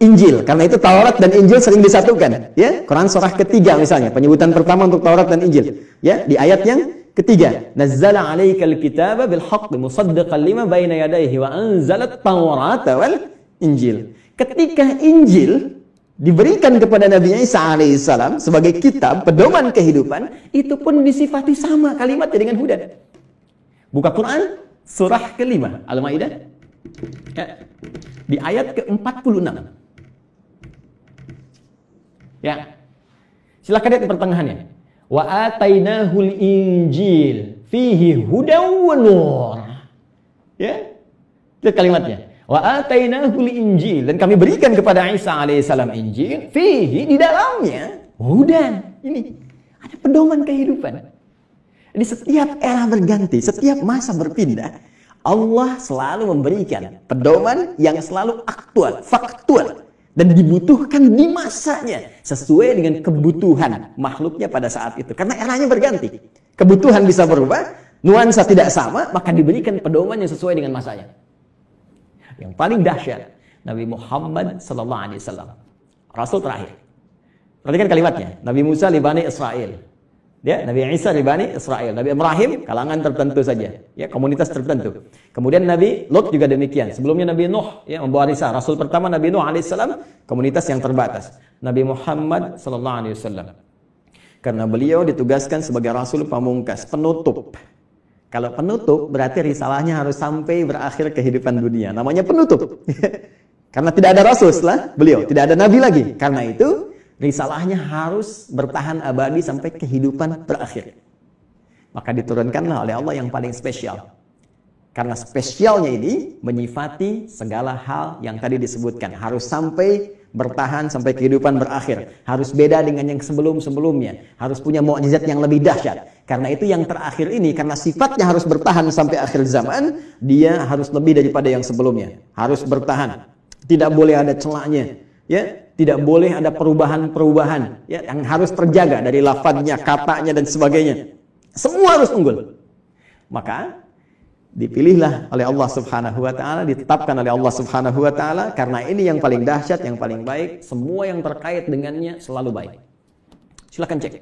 Injil, karena itu Taurat dan Injil sering disatukan, ya. Quran surah ketiga misalnya, penyebutan pertama untuk Taurat dan Injil, ya, di ayat yang ketiga. Nazzala 'alaikal kitaba bil haqqi musaddiqan lima baina yadayhi wa anzalat Taurata wal Injil. Ketika Injil diberikan kepada Nabi Isa alaihissalam sebagai kitab, pedoman kehidupan, itu pun disifati sama kalimatnya dengan hudan. Buka Quran, surah ke-5, Al-Ma'idah, ya, di ayat ke-46. Ya, silakan lihat di pertengahannya. Wa atainahul injil, fihi hudaw wa nur. Ya, lihat kalimatnya. Wa atainahul injil, dan kami berikan kepada Isa alaihissalam Injil, fihi, di dalamnya hudan. Ini ada pedoman kehidupan. Jadi setiap era berganti, setiap masa berpindah, Allah selalu memberikan pedoman yang selalu aktual, faktual, dan dibutuhkan di masanya sesuai dengan kebutuhan makhluknya pada saat itu. Karena eranya berganti, kebutuhan bisa berubah, nuansa tidak sama, maka diberikan pedoman yang sesuai dengan masanya. Yang paling dahsyat, Nabi Muhammad sallallahu alaihi wasallam, rasul terakhir. Perhatikan kalimatnya. Nabi Musa li Bani Israel. Ya, Nabi Isa li Bani Israel. Nabi Ibrahim kalangan tertentu saja, ya, komunitas tertentu. Kemudian Nabi Lut juga demikian. Sebelumnya Nabi Nuh, ya, membawa risalah. Rasul pertama Nabi Nuh alaihissalam, komunitas yang terbatas. Nabi Muhammad sallallahu alaihi wasallam, karena beliau ditugaskan sebagai rasul pamungkas, penutup. Kalau penutup berarti risalahnya harus sampai berakhir kehidupan dunia. Namanya penutup. Karena tidak ada rasul setelah beliau, tidak ada nabi lagi. Karena itu risalahnya harus bertahan abadi sampai kehidupan berakhir. Maka diturunkanlah oleh Allah yang paling spesial. Karena spesialnya ini menyifati segala hal yang tadi disebutkan. Harus sampai bertahan sampai kehidupan berakhir. Harus beda dengan yang sebelum-sebelumnya. Harus punya mukjizat yang lebih dahsyat. Karena itu yang terakhir ini, karena sifatnya harus bertahan sampai akhir zaman, dia harus lebih daripada yang sebelumnya. Harus bertahan. Tidak boleh ada celahnya. Ya, tidak boleh ada perubahan-perubahan. Ya, yang harus terjaga dari lafadznya, katanya dan sebagainya. Semua harus unggul. Maka dipilihlah oleh Allah Subhanahu wa taala, ditetapkan oleh Allah Subhanahu wa taala karena ini yang paling dahsyat, yang paling baik, semua yang terkait dengannya selalu baik. Silakan cek.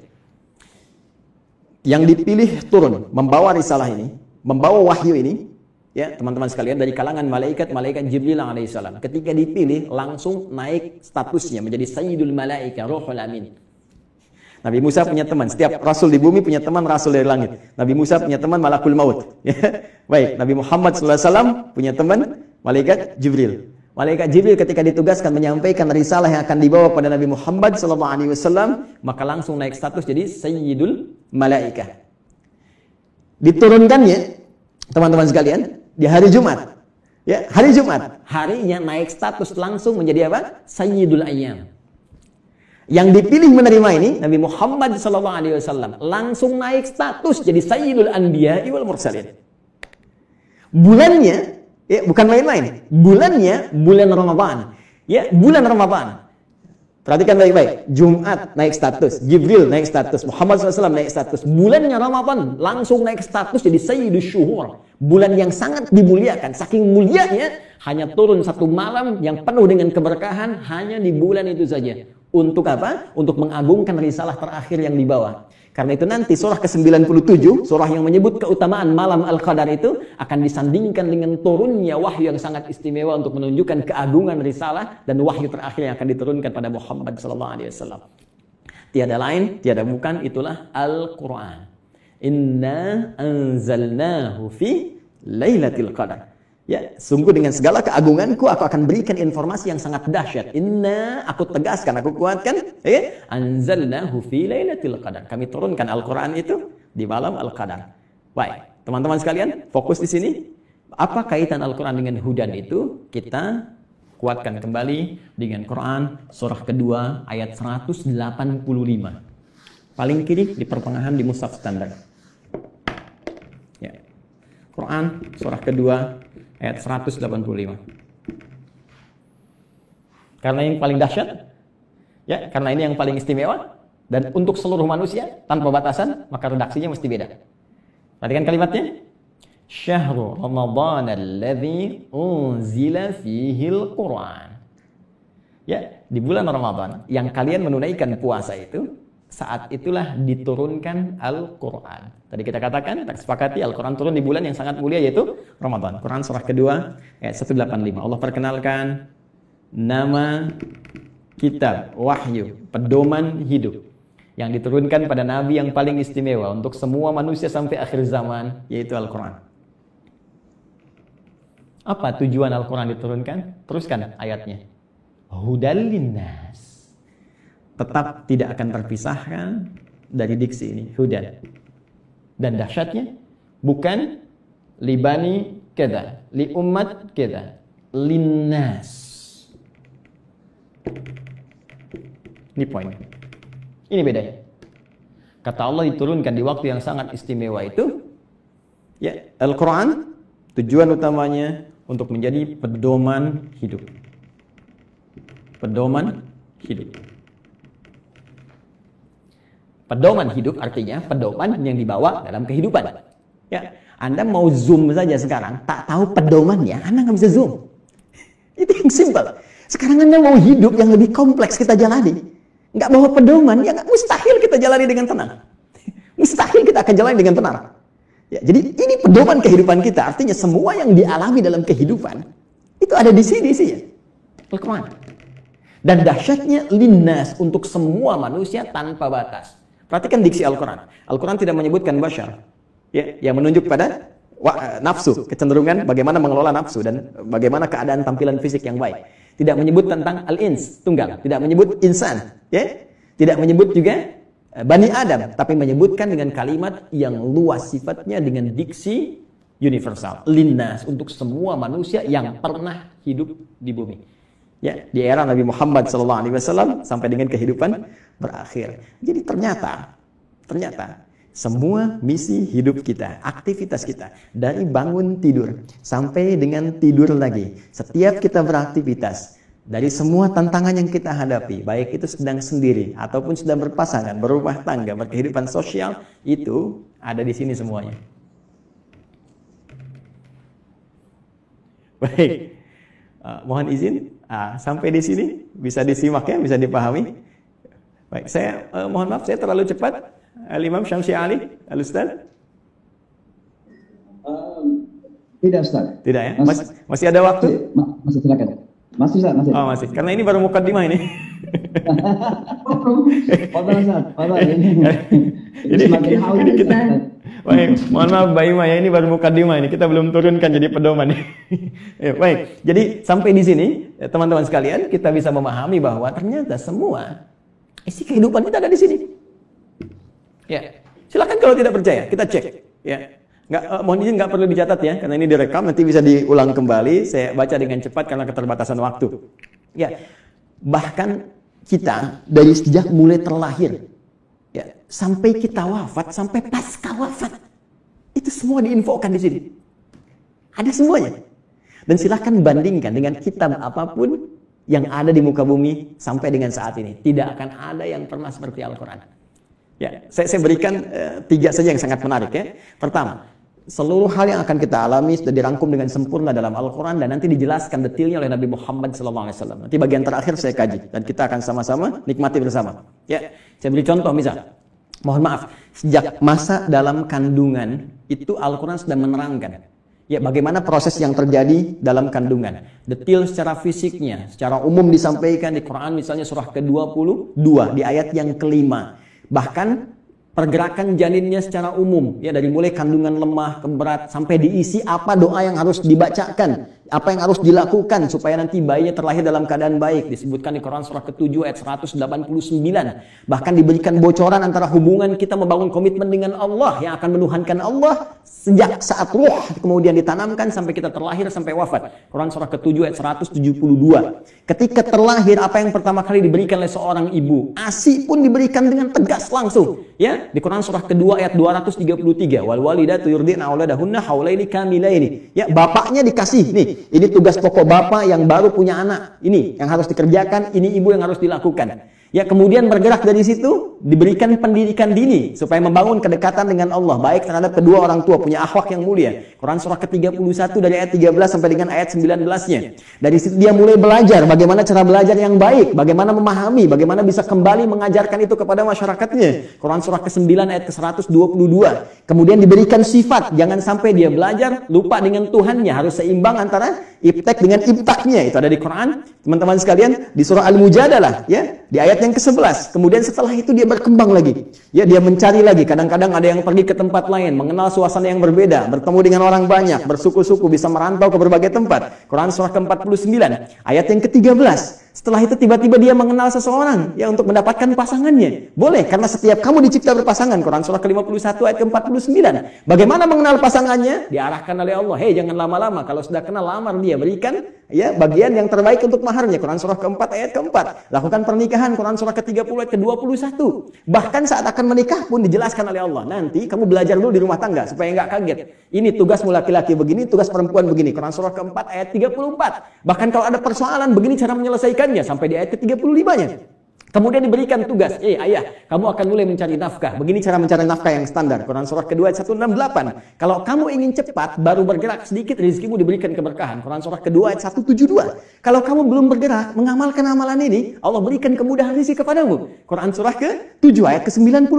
Yang dipilih turun membawa risalah ini, membawa wahyu ini, ya, teman-teman sekalian, dari kalangan malaikat Jibril alaihissalam. Ketika dipilih langsung naik statusnya menjadi Sayyidul Malaika, Ruhul Amin. Nabi Musa punya teman, setiap rasul di bumi punya teman rasul dari langit. Nabi Musa punya teman Malakul Maut. Baik, Nabi Muhammad SAW punya teman malaikat Jibril. Malaikat Jibril ketika ditugaskan menyampaikan risalah yang akan dibawa pada Nabi Muhammad SAW, maka langsung naik status jadi Sayyidul Malaika. Diturunkannya, teman-teman sekalian, di hari Jumat. Ya, hari Jumat, harinya naik status langsung menjadi apa? Sayyidul Ayyam. Yang dipilih menerima ini Nabi Muhammad SAW langsung naik status jadi Sayyidul Anbiya wal Mursalin. Bulannya, ya, bukan main-main. Bulannya bulan Ramadan. Ya, bulan Ramadan. Perhatikan baik-baik. Jumat naik status, Jibril naik status, Muhammad SAW naik status. Bulannya Ramadan langsung naik status jadi Sayyidul Syuhur. Bulan yang sangat dimuliakan. Saking mulianya hanya turun satu malam yang penuh dengan keberkahan hanya di bulan itu saja. Untuk apa? Untuk mengagungkan risalah terakhir yang dibawa. Karena itu nanti surah ke-97, surah yang menyebut keutamaan malam Al-Qadar itu akan disandingkan dengan turunnya wahyu yang sangat istimewa untuk menunjukkan keagungan risalah dan wahyu terakhir yang akan diturunkan pada Muhammad SAW. Tiada lain, tiada bukan, itulah Al-Quran. Inna anzalnahu fi Lailatul Qadar. Ya, sungguh dengan segala keagunganku aku akan berikan informasi yang sangat dahsyat. Inna, aku tegaskan, aku kuatkan, ya, anzalnahu fi Lailatul Qadar. Kami turunkan Al-Qur'an itu di malam Al-Qadar. Baik, teman-teman sekalian, fokus di sini. Apa kaitan Al-Qur'an dengan hudan itu? Kita kuatkan kembali dengan Quran surah kedua ayat 185. Paling kiri di pertengahan di mushaf standar. Ya. Quran surah kedua ayat 185. Karena yang paling dahsyat, ya, karena ini yang paling istimewa dan untuk seluruh manusia tanpa batasan, maka redaksinya mesti beda. Perhatikan kalimatnya. Syahrul Ramadan alladzi unzila fihil Qur'an. Ya, di bulan Ramadan yang kalian menunaikan puasa itu, saat itulah diturunkan Al-Quran. Tadi kita katakan, kita sepakati Al-Quran turun di bulan yang sangat mulia yaitu Ramadan. Quran surah kedua ayat 185. Allah perkenalkan nama kitab, wahyu, pedoman hidup yang diturunkan pada Nabi yang paling istimewa untuk semua manusia sampai akhir zaman, yaitu Al-Quran. Apa tujuan Al-Quran diturunkan? Teruskan ayatnya. Hudal linnas. Tetap tidak akan terpisahkan dari diksi ini, hudan. Dan dahsyatnya bukan libani kada, li umat kada, linnas. Ini poin. Ini bedanya. Kata Allah diturunkan di waktu yang sangat istimewa itu, ya, Al-Quran tujuan utamanya untuk menjadi pedoman hidup. Pedoman hidup. Pedoman hidup artinya pedoman yang dibawa dalam kehidupan. Ya, Anda mau zoom saja sekarang, tak tahu pedomannya, Anda nggak bisa zoom. Itu yang simpel. Sekarang Anda mau hidup yang lebih kompleks kita jalani, nggak bawa pedoman, ya mustahil kita jalani dengan tenang. Mustahil kita akan jalani dengan tenang. Ya, jadi ini pedoman kehidupan kita. Artinya semua yang dialami dalam kehidupan itu ada di sini sih ya. Al-Quran. Dan dahsyatnya linnas untuk semua manusia tanpa batas. Perhatikan diksi Al-Quran. Al-Quran tidak menyebutkan bashar, ya, yang menunjuk pada nafsu, kecenderungan bagaimana mengelola nafsu dan bagaimana keadaan tampilan fisik yang baik. Tidak menyebut tentang al-ins, tunggal, tidak menyebut insan, ya. Tidak menyebut juga Bani Adam, tapi menyebutkan dengan kalimat yang luas sifatnya dengan diksi universal, linnas, untuk semua manusia yang pernah hidup di bumi. Ya, di era Nabi Muhammad SAW sampai dengan kehidupan berakhir. Jadi ternyata semua misi hidup kita, aktivitas kita, dari bangun tidur sampai dengan tidur lagi, setiap kita beraktivitas, dari semua tantangan yang kita hadapi, baik itu sedang sendiri ataupun sedang berpasangan, berumah tangga, berkehidupan sosial, itu ada di sini semuanya. Baik, mohon izin, sampai di sini bisa disimak ya, bisa dipahami. Baik, saya mohon maaf, saya terlalu cepat. Al-Imam Syamsi Ali, Al-Ustaz? Tidak, Ustaz. Tidak ya? Masih ada waktu? Masih, silakan. Masih, Ustaz, masih. Oh, masih. Karena ini baru mukaddimah ini. Ini kita. Baik, mohon maaf Mbak Ima ya, ini baru mukaddimah ini. Kita belum turunkan jadi pedoman. Ya, baik. Jadi sampai di sini, teman-teman sekalian, kita bisa memahami bahwa ternyata semua isi kehidupan kita ada di sini. Ya, silakan kalau tidak percaya, kita cek. Ya, mohon izin nggak perlu dicatat ya, karena ini direkam, nanti bisa diulang kembali. Saya baca dengan cepat karena keterbatasan waktu. Ya, bahkan kita dari sejak mulai terlahir, ya, sampai kita wafat, sampai pasca wafat, itu semua diinfokan di sini. Ada semuanya. Dan silahkan bandingkan dengan kitab apapun yang ada di muka bumi sampai dengan saat ini. Tidak akan ada yang pernah seperti Al-Quran. Ya, saya berikan 3 saja yang sangat menarik ya. Pertama, seluruh hal yang akan kita alami sudah dirangkum dengan sempurna dalam Al-Quran dan nanti dijelaskan detailnya oleh Nabi Muhammad SAW. Nanti bagian terakhir saya kaji dan kita akan sama-sama nikmati bersama. Ya, saya beri contoh misal. Mohon maaf, sejak masa dalam kandungan itu Al-Quran sudah menerangkan. Ya, bagaimana proses yang terjadi dalam kandungan. Detail secara fisiknya, secara umum disampaikan di Quran misalnya surah ke-22 di ayat yang ke-5. Bahkan pergerakan janinnya secara umum, ya, dari mulai kandungan lemah ke berat sampai diisi apa doa yang harus dibacakan, apa yang harus dilakukan supaya nanti bayinya terlahir dalam keadaan baik, disebutkan di Quran surah ke-7 ayat 189. Bahkan diberikan bocoran antara hubungan kita membangun komitmen dengan Allah yang akan menuhankan Allah sejak saat ruh kemudian ditanamkan sampai kita terlahir sampai wafat. Quran surah ke-7 ayat 172. Ketika terlahir, apa yang pertama kali diberikan oleh seorang ibu? ASI pun diberikan dengan tegas langsung. Ya, di Quran surah kedua ayat 233. Wal walidatu yurdina auladahunna haulaini kamilaini. Ya, bapaknya dikasih nih. Ini tugas pokok bapak yang baru punya anak. Ini yang harus dikerjakan, ini ibu yang harus dilakukan. Ya, kemudian bergerak dari situ, diberikan pendidikan dini supaya membangun kedekatan dengan Allah, baik terhadap kedua orang tua, punya akhlak yang mulia. Quran surah ke-31 dari ayat 13 sampai dengan ayat 19-nya. Dari situ dia mulai belajar bagaimana cara belajar yang baik, bagaimana memahami, bagaimana bisa kembali mengajarkan itu kepada masyarakatnya. Quran surah ke-9 ayat ke-122. Kemudian diberikan sifat, jangan sampai dia belajar lupa dengan Tuhannya, harus seimbang antara ibtek dengan ibtaknya. Itu ada di Quran, teman-teman sekalian, di surah Al-Mujadalah, ya, di ayat yang ke-11. Kemudian setelah itu dia berkembang lagi. Ya, dia mencari lagi. Kadang-kadang ada yang pergi ke tempat lain, mengenal suasana yang berbeda, bertemu dengan orang banyak, bersuku-suku, bisa merantau ke berbagai tempat. Quran surah ke-49, ayat yang ke-13. Setelah itu tiba-tiba dia mengenal seseorang ya untuk mendapatkan pasangannya. Boleh, karena setiap kamu dicipta berpasangan. Quran surah ke-51 ayat ke-49. Bagaimana mengenal pasangannya? Diarahkan oleh Allah. Hei, jangan lama-lama. Kalau sudah kenal, lamar dia. Berikan ya bagian yang terbaik untuk maharnya. Quran surah ke-4 ayat ke-4. Lakukan pernikahan. Quran surah ke-30 ayat ke-21. Bahkan saat akan menikah pun dijelaskan oleh Allah. Nanti kamu belajar dulu di rumah tangga supaya nggak kaget. Ini tugasmu laki-laki begini, tugas perempuan begini. Quran surah ke-4 ayat 34. Bahkan kalau ada persoalan begini cara menyelesaikannya sampai di ayat ke-35-nya. Kemudian diberikan tugas, ayah, kamu akan mulai mencari nafkah. Begini cara mencari nafkah yang standar. Quran surah kedua ayat 168. Kalau kamu ingin cepat, baru bergerak sedikit, rezekimu diberikan keberkahan. Quran surah kedua ayat 172. Kalau kamu belum bergerak, mengamalkan amalan ini, Allah berikan kemudahan rezeki kepadamu. Quran surah ke-7 ayat ke-96.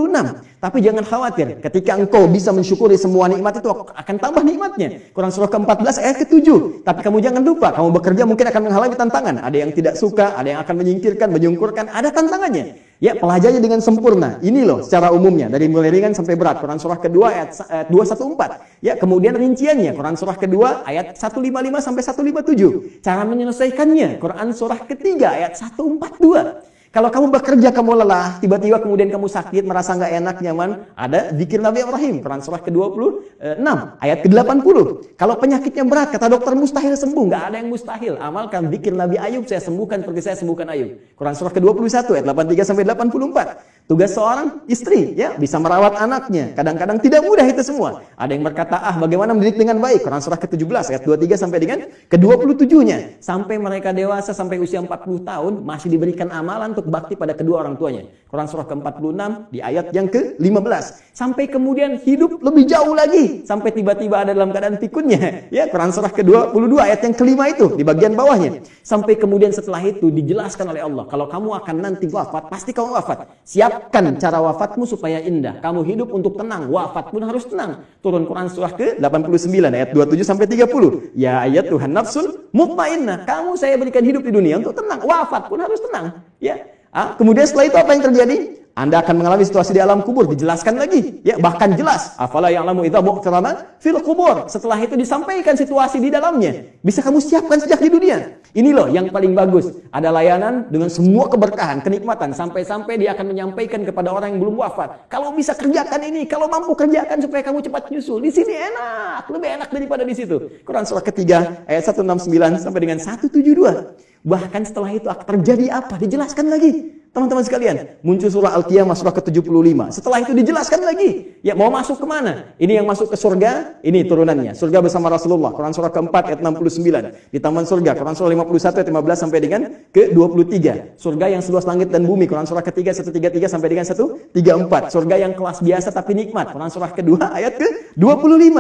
Tapi jangan khawatir, ketika engkau bisa mensyukuri semua nikmat itu akan tambah nikmatnya. Quran surah ke-14 ayat ke-7. Tapi kamu jangan lupa, kamu bekerja mungkin akan menghalangi tantangan. Ada yang tidak suka, ada yang akan menyingkirkan, menyungkurkan, ada tantangannya. Ya, pelajari dengan sempurna. Ini loh secara umumnya dari mulai ringan sampai berat. Quran surah kedua ayat 214. Ya, kemudian rinciannya Quran surah kedua ayat 155 sampai 157. Cara menyelesaikannya Quran surah ketiga ayat 142. Kalau kamu bekerja, kamu lelah, tiba-tiba kemudian kamu sakit, merasa nggak enak, nyaman, ada zikir Nabi Ibrahim, Quran surah ke-26, ayat ke-80. Kalau penyakitnya berat, kata dokter mustahil sembuh, nggak ada yang mustahil. Amalkan zikir Nabi Ayub, saya sembuhkan seperti saya sembuhkan Ayub. Quran surah ke-21, ayat 83 sampai 84. Tugas seorang istri, ya, bisa merawat anaknya. Kadang-kadang tidak mudah itu semua. Ada yang berkata, bagaimana mendidik dengan baik? Quran surah ke-17, ayat 23 sampai dengan ke-27-nya. Sampai mereka dewasa, sampai usia 40 tahun, masih diberikan amalan untuk bakti pada kedua orang tuanya. Quran surah ke-46 di ayat yang ke-15. Sampai kemudian hidup lebih jauh lagi. Sampai tiba-tiba ada dalam keadaan pikunnya. Ya, Quran surah ke-22 ayat yang ke-5 itu di bagian bawahnya. Sampai kemudian setelah itu dijelaskan oleh Allah, kalau kamu akan nanti wafat, pasti kamu wafat. Siapkan cara wafatmu supaya indah. Kamu hidup untuk tenang, wafat pun harus tenang. Turun Quran surah ke-89 ayat 27 sampai 30. Ya ayat Tuhan nafsun mutmainnah. Kamu saya berikan hidup di dunia untuk tenang, wafat pun harus tenang. Ya. Kemudian setelah itu apa yang terjadi? Anda akan mengalami situasi di alam kubur, dijelaskan lagi. Ya, bahkan jelas. Afala ya'lamu idza bu'thirama fil qubur. Setelah itu disampaikan situasi di dalamnya. Bisa kamu siapkan sejak di dunia. Ini loh yang paling bagus. Ada layanan dengan semua keberkahan, kenikmatan. Sampai-sampai dia akan menyampaikan kepada orang yang belum wafat. Kalau bisa kerjakan ini, kalau mampu kerjakan supaya kamu cepat nyusul. Di sini enak, lebih enak daripada di situ. Quran surah ketiga ayat 169 sampai dengan 172. Bahkan setelah itu akan terjadi apa? Dijelaskan lagi. Teman-teman sekalian, muncul surah Al-Qiyamah surah ke-75. Setelah itu dijelaskan lagi. Ya, mau masuk kemana? Ini yang masuk ke surga, ini turunannya. Surga bersama Rasulullah. Quran surah ke-4 ayat 69. Di taman surga, Quran surah 51 ayat 15 sampai dengan ke-23. Surga yang seluas langit dan bumi. Quran surah ketiga 133 sampai dengan 134. Surga yang kelas biasa tapi nikmat. Quran surah kedua ayat ke-25.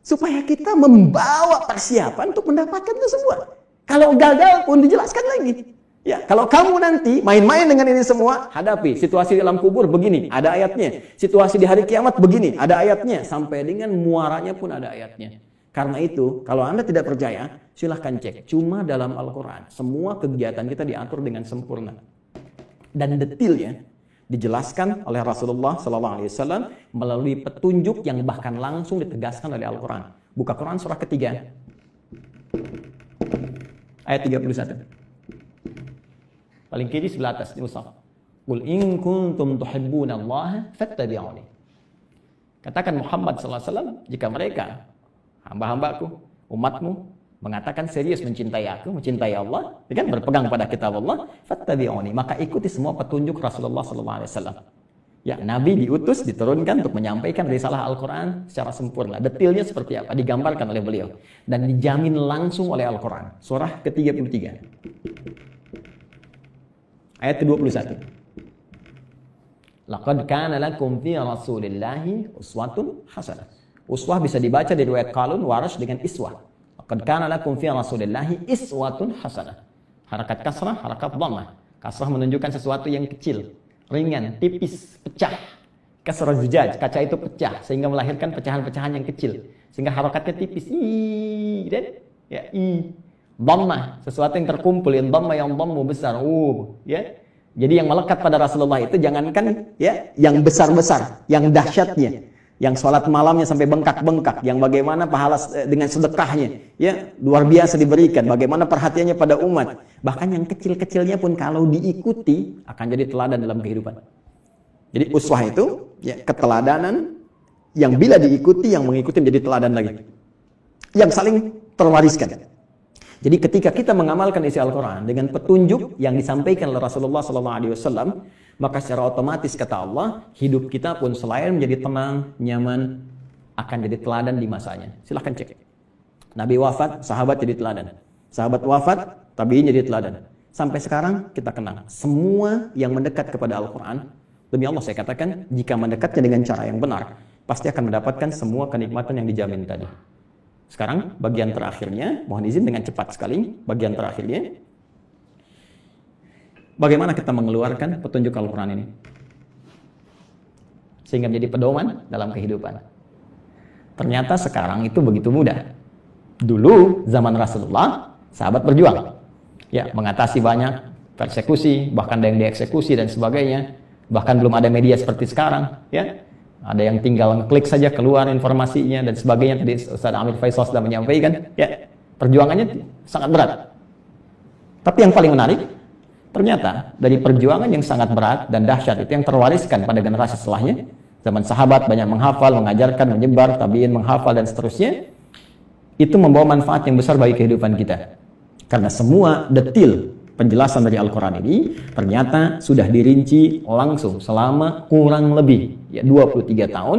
Supaya kita membawa persiapan untuk mendapatkan itu semua. Kalau gagal pun dijelaskan lagi. Ya, kalau kamu nanti main-main dengan ini semua, hadapi situasi di dalam kubur begini, ada ayatnya. Situasi di hari kiamat begini, ada ayatnya. Sampai dengan muaranya pun ada ayatnya. Karena itu, kalau Anda tidak percaya, silahkan cek. Cuma dalam Al-Quran, semua kegiatan kita diatur dengan sempurna. Dan detailnya dijelaskan oleh Rasulullah SAW melalui petunjuk yang bahkan langsung ditegaskan oleh Al-Quran. Buka Quran surah ketiga, ayat 31. Paling kiri sebelah atas di mushaf. Qul in kuntum tuhibbunallaha fattabi'uni. Katakan Muhammad SAW, jika mereka hamba-hambaku, umatmu mengatakan serius mencintai aku, mencintai Allah, kan berpegang pada kitab Allah, fattabi'uni, maka ikuti semua petunjuk Rasulullah SAW. Ya, Nabi diutus, diturunkan untuk menyampaikan risalah Al-Quran secara sempurna. Detailnya seperti apa, digambarkan oleh beliau. Dan dijamin langsung oleh Al-Quran. Surah ke-33. Ayat ke-21. Laqad kana lakum fi Rasulillahi uswatun hasanah. Uswah bisa dibaca di riwayat Qalun, Warash dengan iswah. Laqad kana lakum fi Rasulillahi iswatun hasanah. Harakat kasrah, harakat dhammah. Kasrah menunjukkan sesuatu yang kecil, ringan, tipis, pecah. Kasrah zujaj, kaca itu pecah sehingga melahirkan pecahan-pecahan yang kecil. Sehingga harakatnya tipis. Dan ya dhammah, sesuatu yang terkumpul, yang dhammah yang dhammu besar. Ya. Jadi yang melekat pada Rasulullah itu jangankan ya yang besar-besar, yang dahsyatnya, yang sholat malamnya sampai bengkak-bengkak, yang bagaimana pahala dengan sedekahnya, ya luar biasa diberikan, bagaimana perhatiannya pada umat. Bahkan yang kecil-kecilnya pun kalau diikuti akan jadi teladan dalam kehidupan. Jadi uswah itu ya keteladanan yang bila diikuti, yang mengikuti menjadi teladan lagi, yang saling terwariskan. Jadi ketika kita mengamalkan isi Al-Quran dengan petunjuk yang disampaikan oleh Rasulullah SAW, maka secara otomatis kata Allah, hidup kita pun selain menjadi tenang, nyaman, akan jadi teladan di masanya. Silahkan cek. Nabi wafat, sahabat jadi teladan. Sahabat wafat, tabi'in jadi teladan. Sampai sekarang kita kenal. Semua yang mendekat kepada Al-Quran, demi Allah saya katakan, jika mendekatnya dengan cara yang benar, pasti akan mendapatkan semua kenikmatan yang dijamin tadi. Sekarang bagian terakhirnya, mohon izin dengan cepat sekali, bagian terakhirnya. Bagaimana kita mengeluarkan petunjuk Al-Quran ini? Sehingga menjadi pedoman dalam kehidupan. Ternyata sekarang itu begitu mudah. Dulu zaman Rasulullah, sahabat berjuang. Ya, mengatasi banyak persekusi, bahkan ada yang dieksekusi dan sebagainya. Bahkan belum ada media seperti sekarang, ya. Ada yang tinggal ngeklik saja keluar informasinya dan sebagainya. Tadi Ustaz Amir Faisal sudah menyampaikan, ya. Perjuangannya sangat berat. Tapi yang paling menarik, ternyata dari perjuangan yang sangat berat dan dahsyat itu yang terwariskan pada generasi setelahnya. Zaman sahabat banyak menghafal, mengajarkan, menyebar, tabiin menghafal dan seterusnya. Itu membawa manfaat yang besar bagi kehidupan kita. Karena semua detil penjelasan dari Al-Quran ini ternyata sudah dirinci langsung selama kurang lebih 23 tahun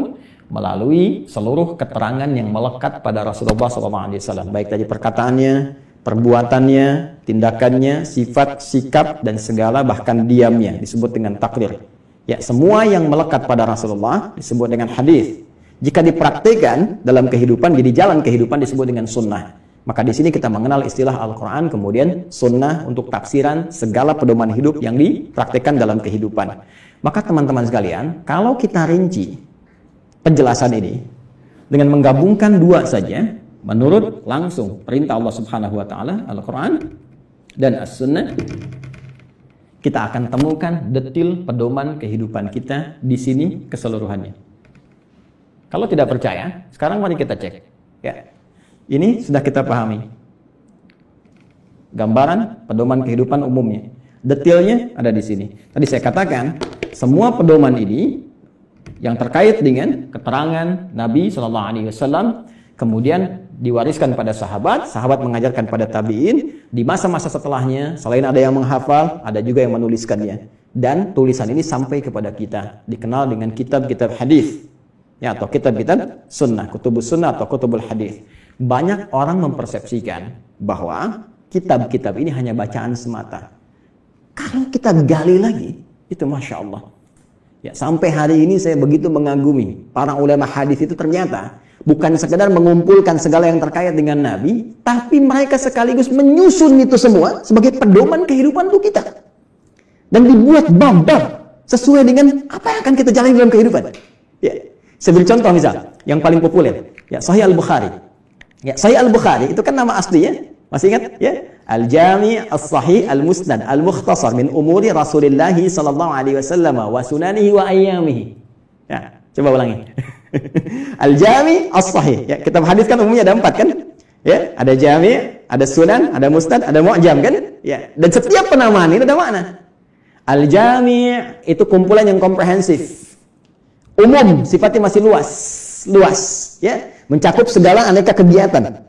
melalui seluruh keterangan yang melekat pada Rasulullah SAW, baik dari perkataannya, perbuatannya, tindakannya, sifat, sikap, dan segala bahkan diamnya disebut dengan takrir. Ya, semua yang melekat pada Rasulullah disebut dengan hadis. Jika dipraktikkan dalam kehidupan, jadi jalan kehidupan disebut dengan sunnah. Maka di sini kita mengenal istilah Al-Quran, kemudian sunnah untuk taksiran segala pedoman hidup yang dipraktikkan dalam kehidupan. Maka teman-teman sekalian, kalau kita rinci penjelasan ini dengan menggabungkan dua saja, menurut langsung perintah Allah Subhanahu wa taala, Al-Quran dan As-Sunnah, kita akan temukan detil pedoman kehidupan kita di sini keseluruhannya. Kalau tidak percaya, sekarang mari kita cek. Ya. Ini sudah kita pahami. Gambaran pedoman kehidupan umumnya. Detilnya ada di sini. Tadi saya katakan, semua pedoman ini yang terkait dengan keterangan Nabi SAW, kemudian diwariskan pada sahabat, sahabat mengajarkan pada tabi'in, di masa-masa setelahnya, selain ada yang menghafal, ada juga yang menuliskannya. Dan tulisan ini sampai kepada kita, dikenal dengan kitab-kitab hadis, ya, atau kitab-kitab sunnah, kutubus sunnah atau kutubul hadis. Banyak orang mempersepsikan bahwa kitab-kitab ini hanya bacaan semata. Kalau kita gali lagi, itu Masya Allah. Ya, sampai hari ini saya begitu mengagumi para ulama hadis itu ternyata bukan sekedar mengumpulkan segala yang terkait dengan Nabi, tapi mereka sekaligus menyusun itu semua sebagai pedoman kehidupan untuk kita. Dan dibuat bab-bab sesuai dengan apa yang akan kita jalani dalam kehidupan. Ya, saya beri contoh misal, yang paling populer, ya, Sahih Al-Bukhari. Ya, Sahih Al-Bukhari itu kan nama aslinya, masih ingat? Ya, Al-Jami' As-Sahih Al-Musnad Al-Mukhtasar min umuri Rasulillah sallallahu alaihi wasallam wa sunanihi wa ayyamihi. Ya, coba ulangi. Al-Jami' As-Sahih. Ya, kitab hadis kan umumnya ada 4 kan? Ya, ada Jami', ada Sunan, ada Musnad, ada Mu'jam kan? Ya, dan setiap penamaan ini ada makna. Al-Jami' itu kumpulan yang komprehensif. Umum, sifatnya masih luas, ya. Mencakup segala aneka kegiatan.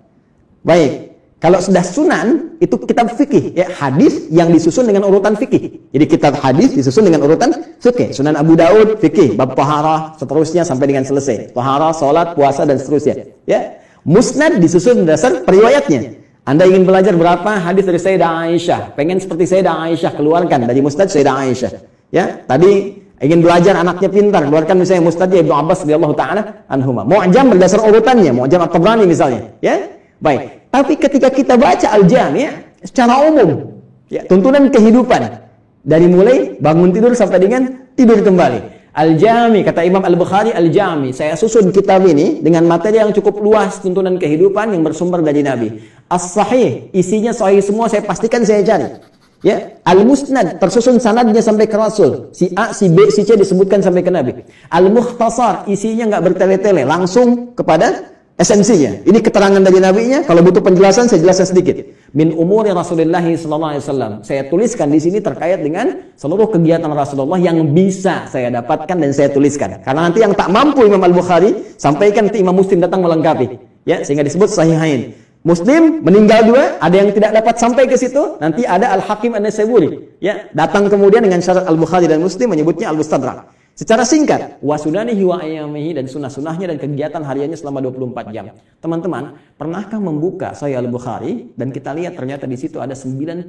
Baik, kalau sudah sunan, itu kitab fikih, ya, hadis yang disusun dengan urutan fikih. Jadi kitab hadis disusun dengan urutan fikih. Sunan Abu Daud, fikih, bab taharah, seterusnya sampai dengan selesai. Taharah, salat, puasa, dan seterusnya. Ya, Musnad disusun berdasar periwayatnya. Anda ingin belajar berapa hadis dari Sayyidah Aisyah, pengen seperti Sayyidah Aisyah, keluarkan dari Musnad Sayyidah Aisyah. Ya, tadi ingin belajar anaknya pintar, keluarkan misalnya Mustadya Ibnu Abbas radhiyallahu ta'ala anhuma. Mu'jam berdasar urutannya, Mu'jam At-Tabrani misalnya, ya. Baik. Tapi ketika kita baca Al-Jami' secara umum, ya, tuntunan kehidupan dari mulai bangun tidur sampai dengan tidur kembali. Al-Jami', kata Imam Al-Bukhari, Al-Jami', saya susun kitab ini dengan materi yang cukup luas, tuntunan kehidupan yang bersumber dari Nabi. As-Sahih, isinya sahih semua, saya pastikan saya cari. Ya, Al-Musnad tersusun sanadnya sampai ke Rasul. Si A, si B, si C disebutkan sampai ke Nabi. Al-Mukhtasar isinya nggak bertele-tele, langsung kepada esensinya. Ini keterangan dari Nabi-nya. Kalau butuh penjelasan, saya jelaskan sedikit. Min umuri Rasulullah sallallahu alaihi wasallam. Saya tuliskan di sini terkait dengan seluruh kegiatan Rasulullah yang bisa saya dapatkan dan saya tuliskan. Karena nanti yang tak mampu Imam Al-Bukhari sampaikan nanti Imam Muslim datang melengkapi. Ya, sehingga disebut Sahihain. Muslim meninggal dua, ada yang tidak dapat sampai ke situ, nanti ada Al-Hakim An-Naisaburi, ya, datang kemudian dengan syarat Al-Bukhari dan Muslim menyebutnya Al-Mustadrak. Secara singkat, wa sunanihi wa ayyamihi, dan sunnah-sunnahnya dan kegiatan hariannya selama 24 jam. Teman-teman, pernahkah membuka Sahih Al-Bukhari dan kita lihat ternyata di situ ada 97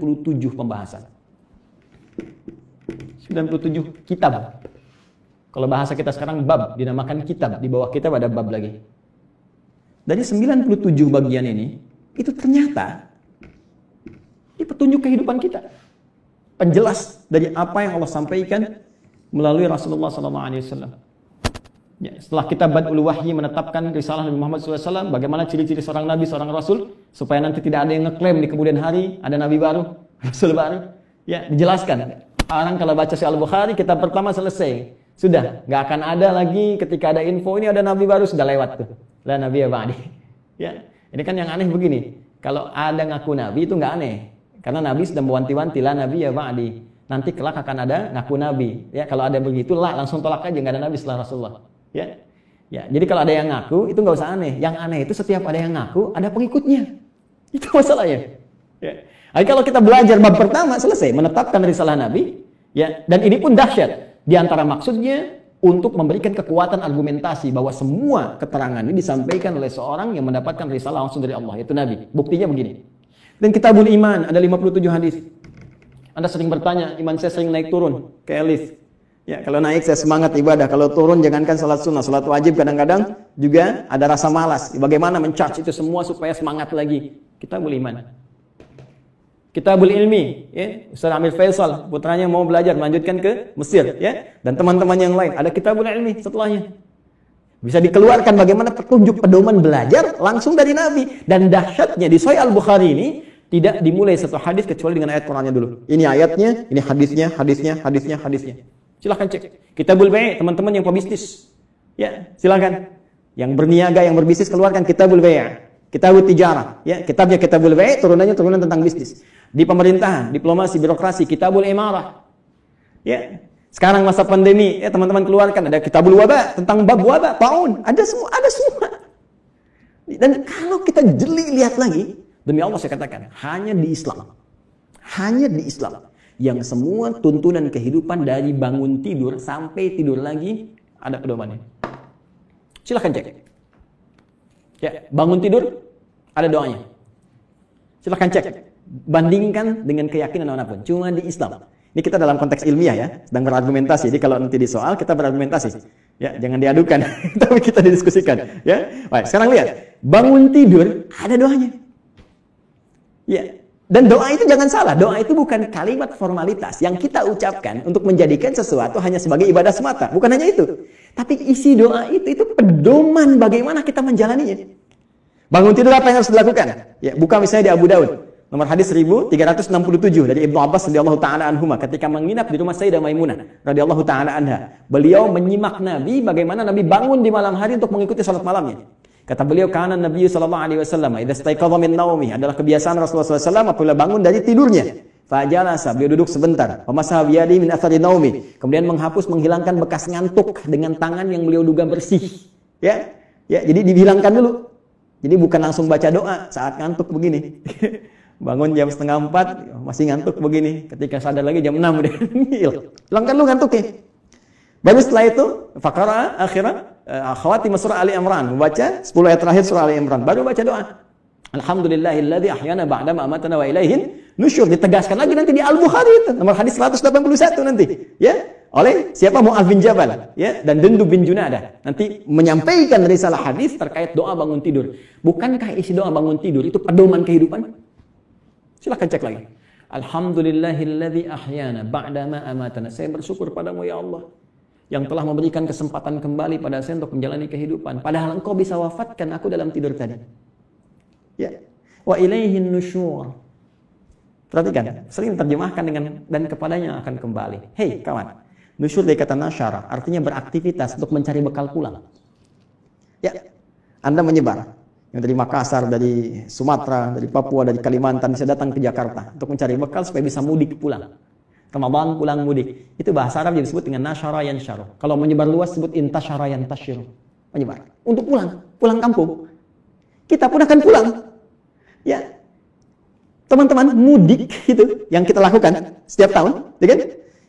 pembahasan. 97 kitab. Kalau bahasa kita sekarang bab, dinamakan kitab, di bawah kitab ada bab lagi. Dari 97 bagian ini, itu ternyata ini petunjuk kehidupan kita. Penjelas dari apa yang Allah sampaikan melalui Rasulullah SAW. Ya, setelah kita Badul Wahyi menetapkan risalah Nabi Muhammad SAW, bagaimana ciri-ciri seorang Nabi, seorang Rasul, supaya nanti tidak ada yang ngeklaim di kemudian hari, ada Nabi baru, Rasul baru. Ya, dijelaskan. Orang kalau baca Sahih Al-Bukhari, kitab pertama selesai. Sudah, nggak akan ada lagi ketika ada info ini ada nabi baru, sudah lewat tuh. La nabi ya ba'di. Ya, ini kan yang aneh begini. Kalau ada ngaku nabi itu nggak aneh. Karena nabi sudah mewanti-wanti la nabi ya ba'di. Nanti kelak akan ada ngaku nabi. Ya, kalau ada begitu lah langsung tolak aja, nggak ada nabi setelah Rasulullah. Ya. Ya, jadi kalau ada yang ngaku itu nggak usah aneh. Yang aneh itu setiap ada yang ngaku ada pengikutnya. Itu masalahnya. Ya. Jadi kalau kita belajar bab pertama selesai menetapkan risalah Nabi, ya, dan ini pun dahsyat. Di antara maksudnya untuk memberikan kekuatan argumentasi bahwa semua keterangan ini disampaikan oleh seorang yang mendapatkan risalah langsung dari Allah, yaitu Nabi. Buktinya begini. Dan Kitabul Iman ada 57 hadis. Anda sering bertanya, iman saya sering naik turun, kayak lift. Ya, kalau naik saya semangat ibadah, kalau turun jangankan salat sunnah, salat wajib kadang-kadang juga ada rasa malas. Bagaimana mencharge itu semua supaya semangat lagi? Kitabul Iman. Kitabul Ilmi, ya, Ustaz Amir Faisal, putranya mau belajar, melanjutkan ke Mesir, ya, dan teman-teman yang lain. Ada Kitabul Ilmi setelahnya. Bisa dikeluarkan bagaimana petunjuk pedoman belajar langsung dari Nabi. Dan dahsyatnya di Sahih Al-Bukhari ini tidak dimulai satu hadis kecuali dengan ayat Qur'annya dulu. Ini ayatnya, ini hadisnya, hadisnya. Silahkan cek. Kitabul Bai', teman-teman yang pebisnis, ya, silahkan. Yang berniaga, yang berbisnis, keluarkan Kitabul Bai'. Kitabul Tijarah, ya, kitabnya Kitabul Bai', turunannya turunan tentang bisnis. Di pemerintahan, diplomasi, birokrasi, Kitabul Imarah. Ya. Sekarang masa pandemi, ya teman-teman keluarkan ada Kitabul Wabah, tentang bab wabah, taun, ada semua. Dan kalau kita jeli lihat lagi, demi Allah saya katakan, hanya di Islam yang semua tuntunan kehidupan dari bangun tidur sampai tidur lagi ada pedomannya. Silahkan cek. Ya, bangun tidur ada doanya. Silahkan cek. Bandingkan dengan keyakinan manapun. Cuma di Islam. Ini kita dalam konteks ilmiah ya, sedang berargumentasi. Jadi kalau nanti di soal kita berargumentasi. Ya, jangan diadukan, tapi kita didiskusikan. Ya, baik. Sekarang lihat, bangun tidur ada doanya. Ya, dan doa itu jangan salah. Doa itu bukan kalimat formalitas yang kita ucapkan untuk menjadikan sesuatu hanya sebagai ibadah semata. Bukan hanya itu. Tapi isi doa itu pedoman bagaimana kita menjalaninya. Bangun tidur apa yang harus dilakukan? Ya, buka misalnya di Abu Daud. Nomor hadis 1367 dari Ibnu Abbas radhiyallahu taala anhuma ketika menginap di rumah Sayyidah Maimunah radhiyallahu taala anha. Beliau menyimak Nabi bagaimana Nabi bangun di malam hari untuk mengikuti salat malamnya. Kata beliau, kana Nabi sallallahu alaihi wasallam idza istaiqadha min naumi, adalah kebiasaan Rasulullah SAW apabila bangun dari tidurnya. Fajalasa, beliau duduk sebentar. Pemasaha biyadi min athari naumi, kemudian menghilangkan bekas ngantuk dengan tangan yang beliau duga bersih. Ya, jadi dihilangkan dulu. Jadi bukan langsung baca doa saat ngantuk begini. Bangun jam 3:30 masih ngantuk begini. Ketika sadar lagi jam 6 udah hilangkan lu ngantuknya. Baru setelah itu faqara khawatim surah Ali Imran, membaca 10 ayat terakhir surah Ali Imran, baru baca doa. Alhamdulillahilladzi ahyana ba'da ma amatana wa ilaihin nusyur. Ditegaskan lagi nanti di Al-Bukhari itu, nomor hadis 181 nanti, ya. Oleh siapa? Mu'adz bin Jabal, ya, dan Jundub bin Junadah. Nanti menyampaikan risalah hadis terkait doa bangun tidur. Bukankah isi doa bangun tidur itu pedoman kehidupan? Silahkan cek lagi. Alhamdulillahilladzi ahyana ba'da ma amatana. Saya bersyukur padamu ya Allah yang telah memberikan kesempatan kembali pada saya untuk menjalani kehidupan. Padahal engkau bisa wafatkan aku dalam tidur tadi. Ya. Wa ilaihin nusyur. Perhatikan, sering terjemahkan dengan dan kepadanya akan kembali. Hei kawan, nusyur dari kata nasyara, artinya beraktivitas untuk mencari bekal pulang. Ya, Anda menyebar. Yang dari Makassar, dari Sumatera, dari Papua, dari Kalimantan bisa datang ke Jakarta untuk mencari bekal supaya bisa mudik pulang. Ramadan pulang mudik. Itu bahasa Arab disebut dengan nasyara yansyaru. Kalau menyebar luas disebut intasyara yantasyiru. Menyebar. Untuk pulang kampung. Kita pun akan pulang. Ya. Teman-teman, mudik itu yang kita lakukan setiap tahun, ya kan?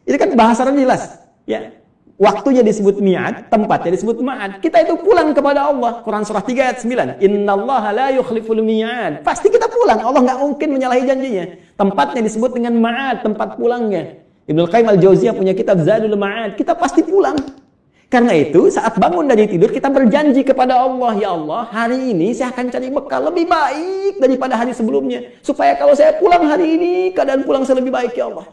Itu kan bahasa Arab jelas. Ya. Waktunya disebut mi'ad, tempatnya disebut ma'ad. Kita itu pulang kepada Allah. Quran surah 3 ayat 9. Innallaha la yukhliful mi'ad. Pasti kita pulang. Allah nggak mungkin menyalahi janjinya. Tempatnya disebut dengan ma'ad, tempat pulangnya. Ibnu Qayyim al-Jauziyah punya kitab Zadul Ma'ad. Kita pasti pulang. Karena itu saat bangun dari tidur kita berjanji kepada Allah, ya Allah, hari ini saya akan cari bekal lebih baik daripada hari sebelumnya. Supaya kalau saya pulang hari ini, keadaan pulang saya lebih baik, ya Allah.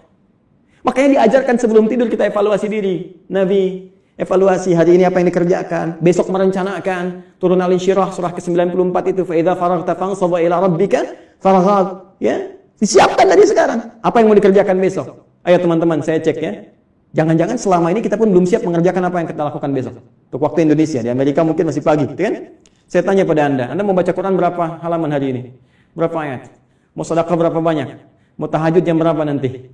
Makanya diajarkan sebelum tidur kita evaluasi diri. Nabi evaluasi hari ini apa yang dikerjakan, besok merencanakan. Turun Al-Insyirah surah ke-94 itu, fa idza faraghta fansab ila rabbika farghab, ya. Disiapkan dari sekarang apa yang mau dikerjakan besok. Ayo teman-teman, saya cek ya. Jangan-jangan selama ini kita pun belum siap mengerjakan apa yang kita lakukan besok. Untuk waktu Indonesia, di Amerika mungkin masih pagi, gitu kan? Saya tanya pada Anda mau baca Quran berapa halaman hari ini? Berapa ayat? Mau sedekah berapa banyak? Mau tahajud jam berapa nanti?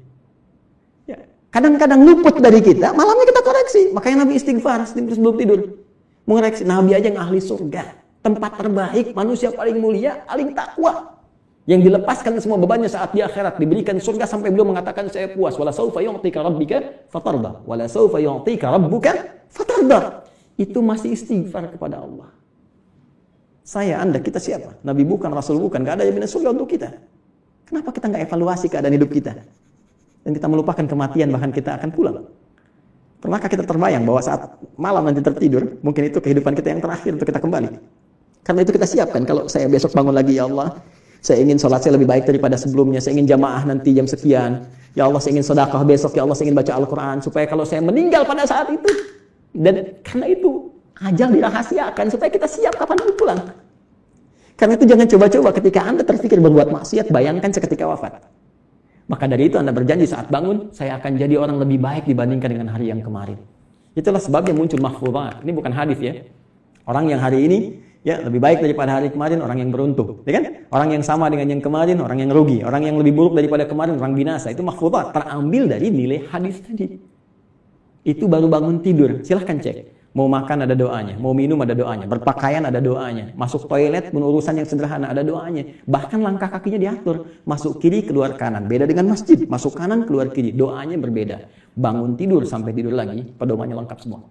Ya, kadang-kadang luput dari kita, malamnya kita koreksi. Makanya Nabi istighfar sebelum tidur. Mengoreksi, Nabi aja yang ahli surga. Tempat terbaik, manusia paling mulia, paling takwa. Yang dilepaskan semua bebannya saat di akhirat, diberikan surga sampai beliau mengatakan saya puas. Wala saufa yu'tika rabbika fatarda. Wala saufa yu'tika rabbuka fatarda. Itu masih istighfar kepada Allah. Saya, Anda, kita siapa? Nabi bukan, Rasul bukan, gak ada jaminan surga untuk kita. Kenapa kita nggak evaluasi keadaan hidup kita? Dan kita melupakan kematian, bahkan kita akan pulang. Pernahkah kita terbayang bahwa saat malam nanti tertidur, mungkin itu kehidupan kita yang terakhir untuk kita kembali? Karena itu kita siapkan, kalau saya besok bangun lagi, ya Allah, saya ingin sholat saya lebih baik daripada sebelumnya. Saya ingin jamaah nanti jam sekian. Ya Allah, saya ingin sedekah besok. Ya Allah, saya ingin baca Al-Quran. Supaya kalau saya meninggal pada saat itu. Dan karena itu, ajal dirahasiakan. Supaya kita siap kapan pulang. Karena itu jangan coba-coba ketika Anda terpikir berbuat maksiat, bayangkan seketika wafat. Maka dari itu Anda berjanji saat bangun, saya akan jadi orang lebih baik dibandingkan dengan hari yang kemarin. Itulah sebabnya muncul mahfuzat. Ini bukan hadis ya. Orang yang hari ini ya lebih baik daripada hari kemarin, orang yang beruntung, ya kan? Orang yang sama dengan yang kemarin, orang yang rugi. Orang yang lebih buruk daripada kemarin, orang binasa. Itu mahfuzat, terambil dari nilai hadis tadi. Itu baru bangun tidur, silahkan cek. Mau makan ada doanya, mau minum ada doanya, berpakaian ada doanya, masuk toilet pun urusan yang sederhana ada doanya. Bahkan langkah kakinya diatur, masuk kiri keluar kanan. Beda dengan masjid, masuk kanan keluar kiri, doanya berbeda. Bangun tidur sampai tidur lagi, pedomannya lengkap semua.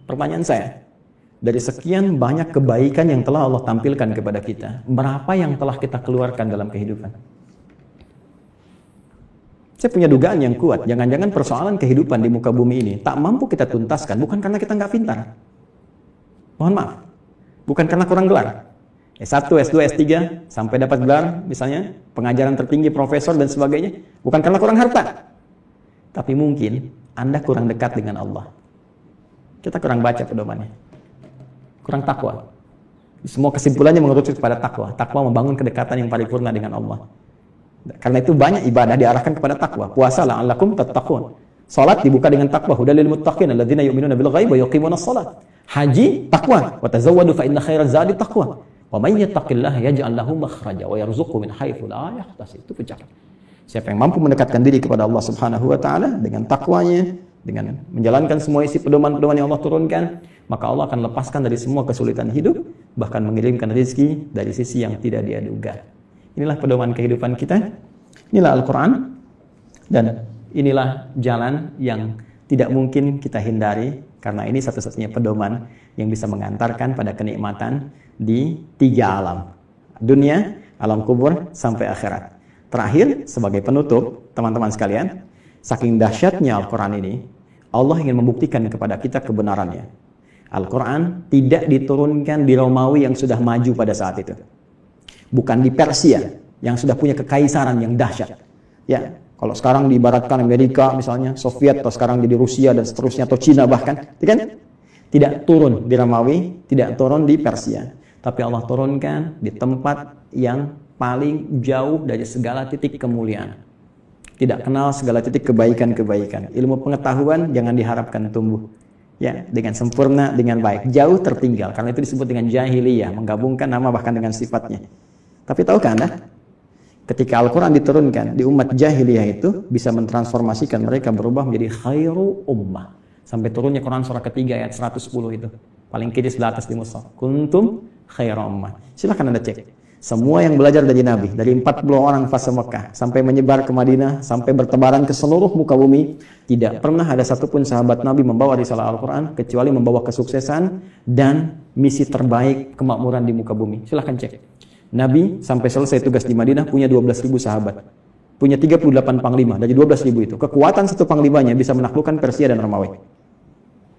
Pertanyaan saya, dari sekian banyak kebaikan yang telah Allah tampilkan kepada kita, berapa yang telah kita keluarkan dalam kehidupan? Saya punya dugaan yang kuat, jangan-jangan persoalan kehidupan di muka bumi ini tak mampu kita tuntaskan, bukan karena kita nggak pintar. Mohon maaf, bukan karena kurang gelar. S1, S2, S3, sampai dapat gelar, misalnya pengajaran tertinggi, profesor, dan sebagainya. Bukan karena kurang harta. Tapi mungkin Anda kurang dekat dengan Allah. Kita kurang baca pedomannya. Kurang takwa. Semua kesimpulannya mengerucut kepada takwa. Takwa membangun kedekatan yang paripurna dengan Allah. Karena itu banyak ibadah diarahkan kepada takwa. Puasa la'allakum tattaqun. Salat dibuka dengan takwa. Hudal lil muttaqin alladzina yu'minuna bil ghaib wa yuqimunas shalah. Haji takwa. Wa tazawwadu fa inna khairaz zadi taqwa. Wa may yattaqillaha yaj'al lahu makhraja wa yarzuqhu min haitsu la yahtasib. Itu pencapaian. Siapa yang mampu mendekatkan diri kepada Allah Subhanahu wa taala dengan takwanya, dengan menjalankan semua isi pedoman-pedoman yang Allah turunkan, maka Allah akan lepaskan dari semua kesulitan hidup, bahkan mengirimkan rezeki dari sisi yang tidak dia duga. Inilah pedoman kehidupan kita, inilah Al-Quran, dan inilah jalan yang tidak mungkin kita hindari, karena ini satu-satunya pedoman yang bisa mengantarkan pada kenikmatan di 3 alam. Dunia, alam kubur, sampai akhirat. Terakhir, sebagai penutup, teman-teman sekalian, saking dahsyatnya Al-Quran ini, Allah ingin membuktikan kepada kita kebenarannya. Al-Quran tidak diturunkan di Romawi yang sudah maju pada saat itu. Bukan di Persia yang sudah punya kekaisaran yang dahsyat. Ya, kalau sekarang diibaratkan Amerika misalnya, Soviet, atau sekarang jadi Rusia dan seterusnya, atau Cina bahkan, kan? Tidak turun di Romawi, tidak turun di Persia. Tapi Allah turunkan di tempat yang paling jauh dari segala titik kemuliaan. Tidak kenal segala titik kebaikan-kebaikan. Ilmu pengetahuan jangan diharapkan tumbuh. Ya, dengan sempurna, dengan baik. Jauh tertinggal, karena itu disebut dengan jahiliyah, menggabungkan nama bahkan dengan sifatnya. Tapi tahukah Anda, ketika Al-Quran diturunkan di umat jahiliyah itu, bisa mentransformasikan mereka berubah menjadi khairu ummah. Sampai turunnya Quran surah ketiga ayat 110 itu. Paling kiri sebelah atas di mushaf. Kuntum khairu ummah. Silahkan Anda cek. Semua yang belajar dari Nabi, dari 40 orang fase Mekah, sampai menyebar ke Madinah, sampai bertebaran ke seluruh muka bumi, tidak pernah ada satupun sahabat Nabi membawa risalah Al-Quran, kecuali membawa kesuksesan dan misi terbaik kemakmuran di muka bumi. Silahkan cek. Nabi sampai selesai tugas di Madinah punya 12.000 sahabat. Punya 38 panglima dari 12.000 itu. Kekuatan satu panglimanya bisa menaklukkan Persia dan Romawi.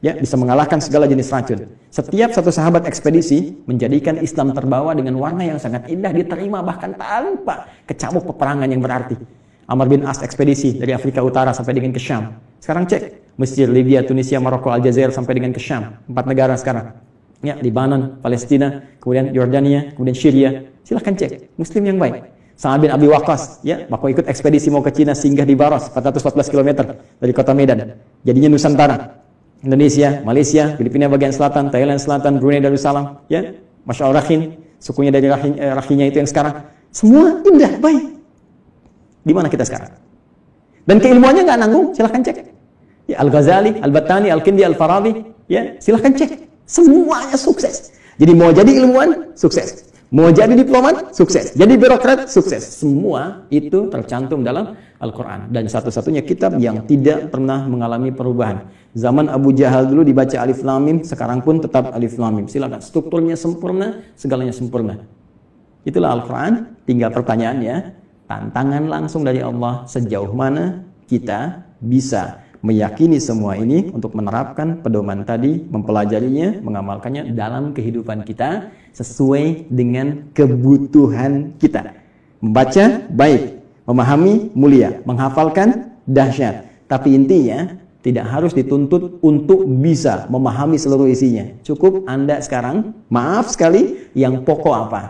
Ya, bisa mengalahkan segala jenis racun. Setiap satu sahabat ekspedisi menjadikan Islam terbawa dengan warna yang sangat indah, diterima bahkan tanpa kecamuk peperangan yang berarti. Amr bin As ekspedisi dari Afrika Utara sampai dengan ke Syam. Sekarang cek, Mesir, Libya, Tunisia, Maroko, Aljazair sampai dengan ke Syam. 4 negara sekarang. Ya, Lebanon, Palestina, kemudian Yordania, kemudian Syria. Silahkan cek, Muslim yang baik. Sa'ad bin Abi Waqqas, ya, waktu ikut ekspedisi mau ke Cina, singgah di Baros, 414 km dari kota Medan. Jadinya Nusantara. Indonesia, Malaysia, Filipina bagian selatan, Thailand selatan, Brunei Darussalam, ya, Masya Allah, Rakhine, sukunya dari Rakhinya itu yang sekarang. Semua indah, baik. Di mana kita sekarang? Dan keilmuannya nggak nanggung, silahkan cek. Ya, Al-Ghazali, Al-Battani, Al-Kindi, Al-Farabi, ya, silahkan cek. Semuanya sukses. Jadi mau jadi ilmuwan, sukses. Mau jadi diplomat, sukses. Jadi birokrat, sukses. Semua itu tercantum dalam Al-Quran. Dan satu-satunya kitab yang tidak pernah mengalami perubahan. Zaman Abu Jahal dulu dibaca Alif Lam Mim, sekarang pun tetap Alif Lam Mim. Silakan, strukturnya sempurna, segalanya sempurna. Itulah Al-Quran. Tinggal pertanyaannya, tantangan langsung dari Allah, sejauh mana kita bisa meyakini semua ini untuk menerapkan pedoman tadi, mempelajarinya, mengamalkannya dalam kehidupan kita sesuai dengan kebutuhan kita. Membaca, baik. Memahami, mulia. Menghafalkan, dahsyat. Tapi intinya, tidak harus dituntut untuk bisa memahami seluruh isinya. Cukup Anda sekarang, maaf sekali, yang pokok apa?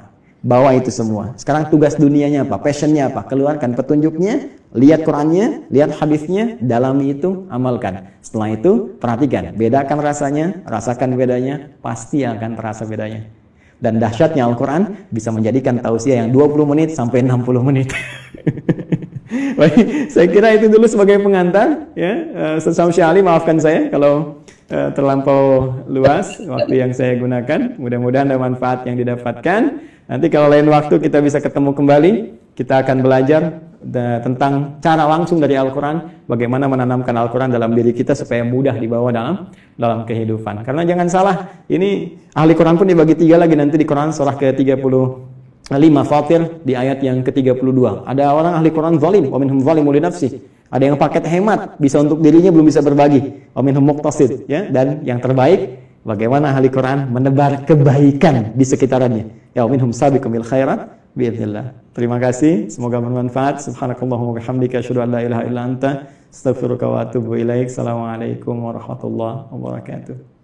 Bawa itu semua. Sekarang tugas dunianya apa? Passionnya apa? Keluarkan petunjuknya, lihat Qurannya, lihat hadisnya, dalami itu, amalkan. Setelah itu, perhatikan. Bedakan rasanya, rasakan bedanya, pasti akan terasa bedanya. Dan dahsyatnya Al-Quran bisa menjadikan tausiah yang 20 menit sampai 60 menit. Baik, saya kira itu dulu sebagai pengantar. Ya, Ustaz Syamsi Ali, maafkan saya kalau terlampau luas waktu yang saya gunakan. Mudah-mudahan ada manfaat yang didapatkan. Nanti kalau lain waktu kita bisa ketemu kembali, kita akan belajar tentang cara langsung dari Al-Quran, bagaimana menanamkan Al-Quran dalam diri kita supaya mudah dibawa dalam kehidupan. Karena jangan salah, ini ahli Quran pun dibagi 3 lagi nanti di Quran surah ke-35 Fatir di ayat yang ke-32. Ada orang ahli Quran zalim, wa minhum zalimun li nafsihi. Ada yang paket hemat, bisa untuk dirinya belum bisa berbagi. Wa minhum muqtasid, ya, dan yang terbaik bagaimana ahli Quran menebar kebaikan di sekitarannya. Ya, minhum sabiqum bil khairat biidznillah. Terima kasih, semoga bermanfaat. Subhanakallahumma bihamdika asyhadu an la ilaha illa anta astaghfiruka wa atubu ilaik. Assalamualaikum warahmatullahi wabarakatuh.